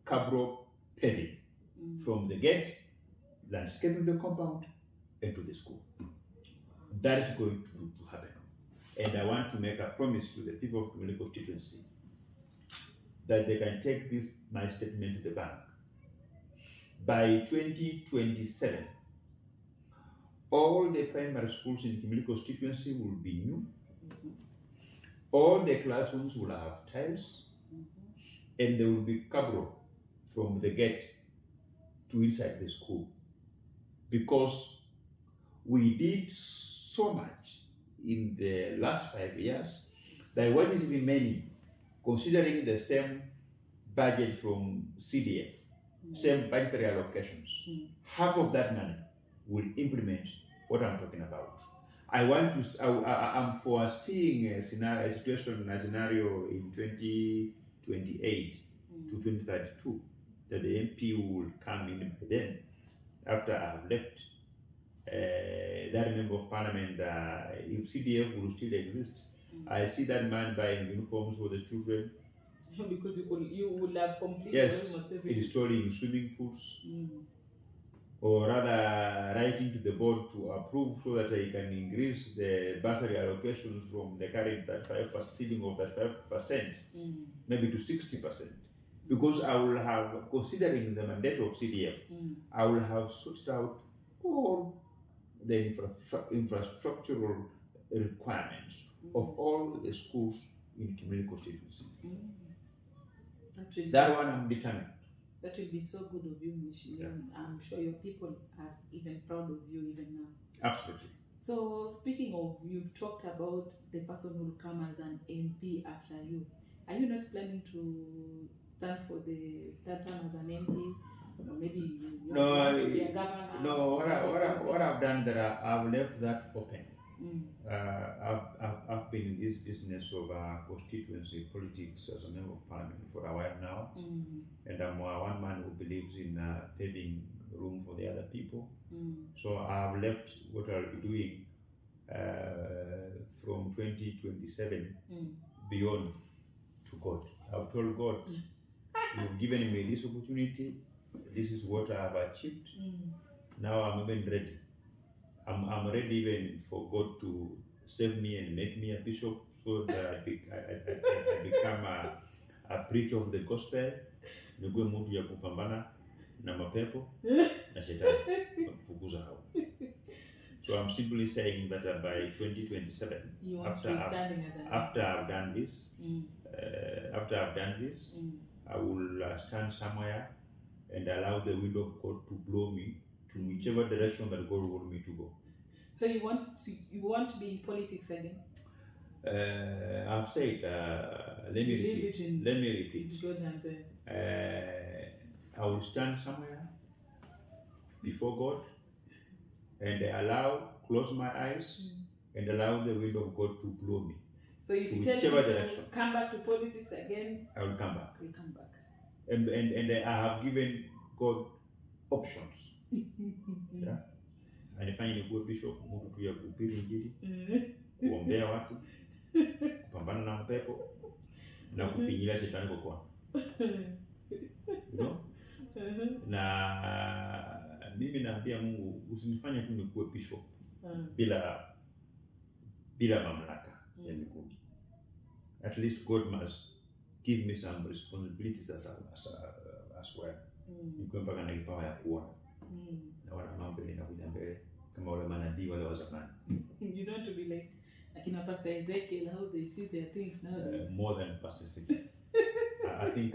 Speaker 2: cabro paving from the gate, landscaping the compound, and to the school. That is going to happen. And I want to make a promise to the people of community constituency that they can take this my statement to the bank. By 2027, all the primary schools in community constituency will be new. All the classrooms will have tiles, and there will be cabro from the gate to inside the school. Because we did so much in the last 5 years that what is remaining, considering the same budget from CDF, same budgetary allocations, half of that money will implement what I'm talking about. I'm foreseeing a scenario in 2028 to 2032 that the MP will come in by then, after I have left. That member of parliament, if CDF will still exist, I see that man buying uniforms for the children,
Speaker 1: Because you would have completed
Speaker 2: Yes,
Speaker 1: almost everything.
Speaker 2: installing swimming pools,
Speaker 1: Mm.
Speaker 2: or rather writing to the board to approve so that I can increase the bursary allocations from the current 35% ceiling of 35%, maybe to 60%. Because I will have, considering the mandate of CDF, I will have sorted out all the infrastructural requirements of all the schools in community constituency. That one I'm determined.
Speaker 1: That will be so good of you, Michi.
Speaker 2: Yeah.
Speaker 1: I'm sure your people are even proud of you even now.
Speaker 2: Absolutely.
Speaker 1: So speaking of, you've talked about the person who will come as an MP after you. Are you not planning to stand for the third term as an MP? Or maybe you want to be a governor?
Speaker 2: No, what I've done that I've left that open. I've been in this business of constituency politics as a member of parliament for a while now, and I'm one man who believes in paving room for the other people. So I've left what I'll be doing from 2027 beyond to God. I've told God, you've given me this opportunity. This is what I've achieved. Now I'm even ready. I'm ready even for God to save me and make me a bishop, so that I become a preacher of the gospel. Nikuwe mtu ya kupambana na mapepo na shetani kufukuza hao. So I'm simply saying that by 2027, after I've done this, I will stand somewhere and allow the wind of God to blow me to whichever direction that God wants me to go.
Speaker 1: So you want to be in politics again?
Speaker 2: I've said, let me repeat.
Speaker 1: God has
Speaker 2: I will stand somewhere before God and close my eyes and allow the wind of God to blow me.
Speaker 1: So if you tell me to come back to politics again,
Speaker 2: I will come back.
Speaker 1: You'll come back.
Speaker 2: And I have given God options. Yeah? Anifanye nikuwe bishop, mtu tu ya kuhubiri injili, kuombea watu, kupambana na mapepo na kufinyilia shetani kwa kwao. You know? Na mimi naambia Mungu, usinifanye tu nikuwe bishop bila mamlaka ya mbinguni. At least God must give me some responsibilities as well. Nikuwe mpaka na kipawa ya kuona. Na wana mambo yanakuja mbele kama wale manabii wale wa zamani.
Speaker 1: You don't want to be like akina Pastor Ezekiel, how they see their things nowadays.
Speaker 2: More than Pastor Ezekiel. I think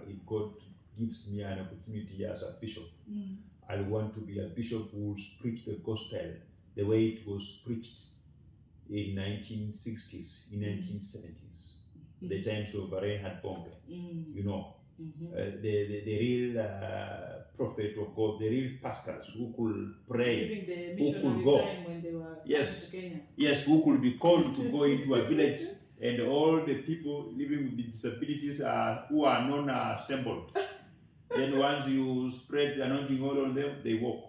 Speaker 2: if God gives me an opportunity as a bishop, I want to be a bishop who will preach the gospel the way it was preached in 1960s, in 1970s, the times of Reinhard Bonke. You know, the real prophet of God, the real pastors who could pray,
Speaker 1: during the
Speaker 2: who
Speaker 1: missionary
Speaker 2: could go.
Speaker 1: time when they were coming to Kenya.
Speaker 2: Yes, who could be called to go into a village and all the people living with disabilities who are non assembled. Then once you spread the anointing oil on them, they walk.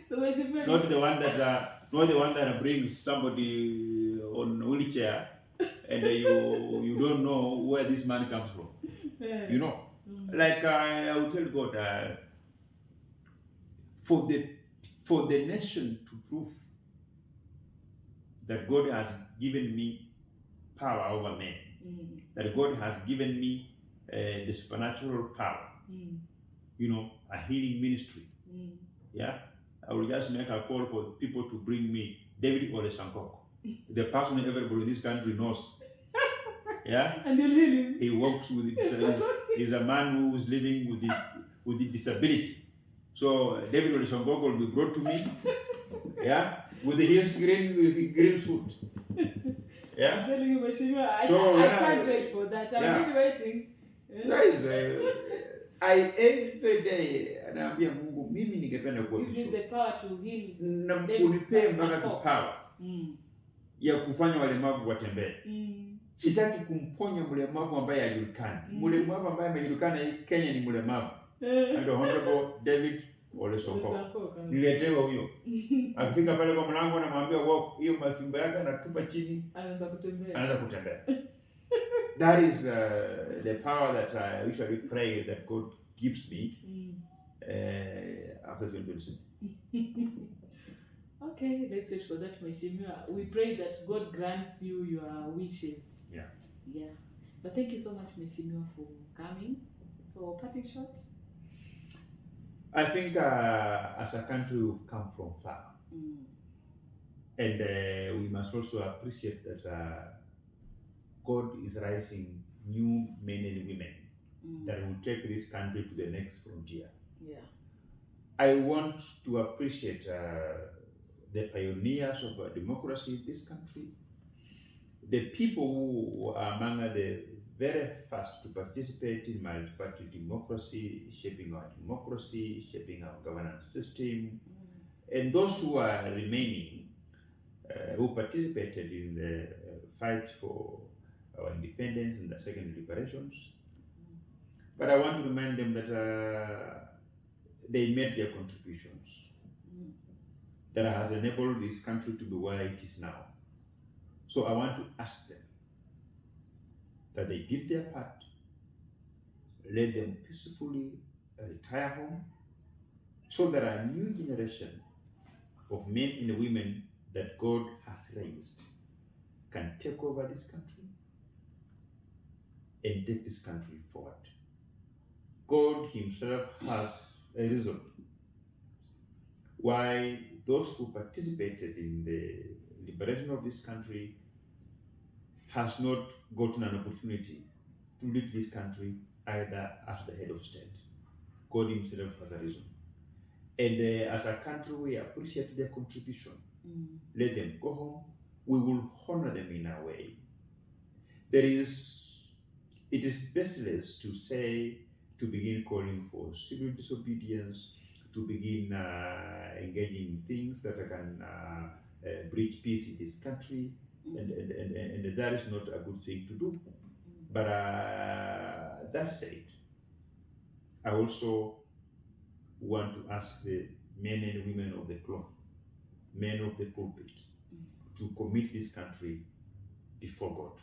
Speaker 1: So
Speaker 2: not the one that brings somebody on a wheelchair and you don't know where this man comes from. You know, like I will tell God, for the nation to prove that God has given me power over men, that God has given me the supernatural power, you know, a healing ministry. Yeah, I will just make a call for people to bring me David Olesankoko, the person everybody in this country knows. Yeah,
Speaker 1: and you heal him.
Speaker 2: He works with disability. He's a man who is living with the disability. So David Olesankoko will be brought to me. Yeah, with his green suit. Yeah.
Speaker 1: I'm telling you, Mheshimiwa, I can't wait for that. I'm really waiting.
Speaker 2: Guys, I every day anaambia Mungu, mimi ningependa kuwa bishop.
Speaker 1: Give me the power to heal.
Speaker 2: Na unipe mpaka power ya kufanya walemavu watembee. Sitaki kumponya mlemavu ambaye hajulikani. Mlemavu ambaye amejulikana Kenya ni mlemavu. And Honorable David Olesankoko. Niletewa huyo. Akifika pale kwa mlango anamwambia walk, hiyo mafimbo yake anatupa chini. Anaanza kutembea. That is the power that I usually pray that God gives me after 2027.
Speaker 1: Okay, let's wait for that, Mheshimiwa. We pray that God grants you your wishes.
Speaker 2: Yeah.
Speaker 1: Yeah. But thank you so much, Mheshimiwa, for coming. For parting shot.
Speaker 2: I think as a country we've come from far. And we must also appreciate that God is rising new men and women that will take this country to the next frontier.
Speaker 1: Yeah.
Speaker 2: I want to appreciate the pioneers of democracy in this country, the people who are among the very first to participate in multi-party democracy, shaping our democracy, shaping our governance system, and those who are remaining, who participated in the fight for our independence and the second liberations. But I want to remind them that they made their contributions that has enabled this country to be where it is now. So I want to ask them that they did their part, let them peacefully retire home, so that a new generation of men and women that God has raised can take over this country and take this country forward. God himself has a reason why those who participated in the liberation of this country has not gotten an opportunity to lead this country either as the head of state. God himself has a reason. And as a country, we appreciate their contribution. Let them go home. We will honor them in our way. It is baseless to say, to begin calling for civil disobedience, to begin engaging in things that can breach peace in this country, and that is not a good thing to do. But that said, I also want to ask the men and women of the cloth, men of the pulpit, to commit this country before God,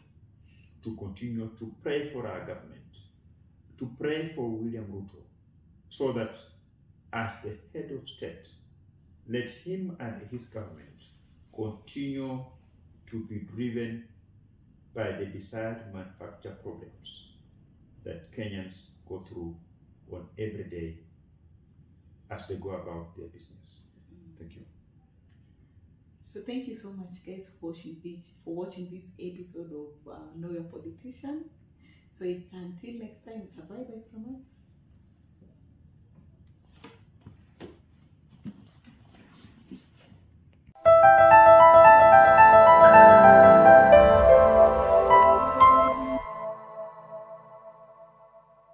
Speaker 2: to continue to pray for our government, to pray for William Ruto, so that as the head of state, let him and his government continue to be driven by the desired manufacture problems that Kenyans go through on every day as they go about their business. Thank you.
Speaker 1: So thank you so much, guys, for watching this episode of Know Your Politician. So it's until next time, it's a bye-bye from us.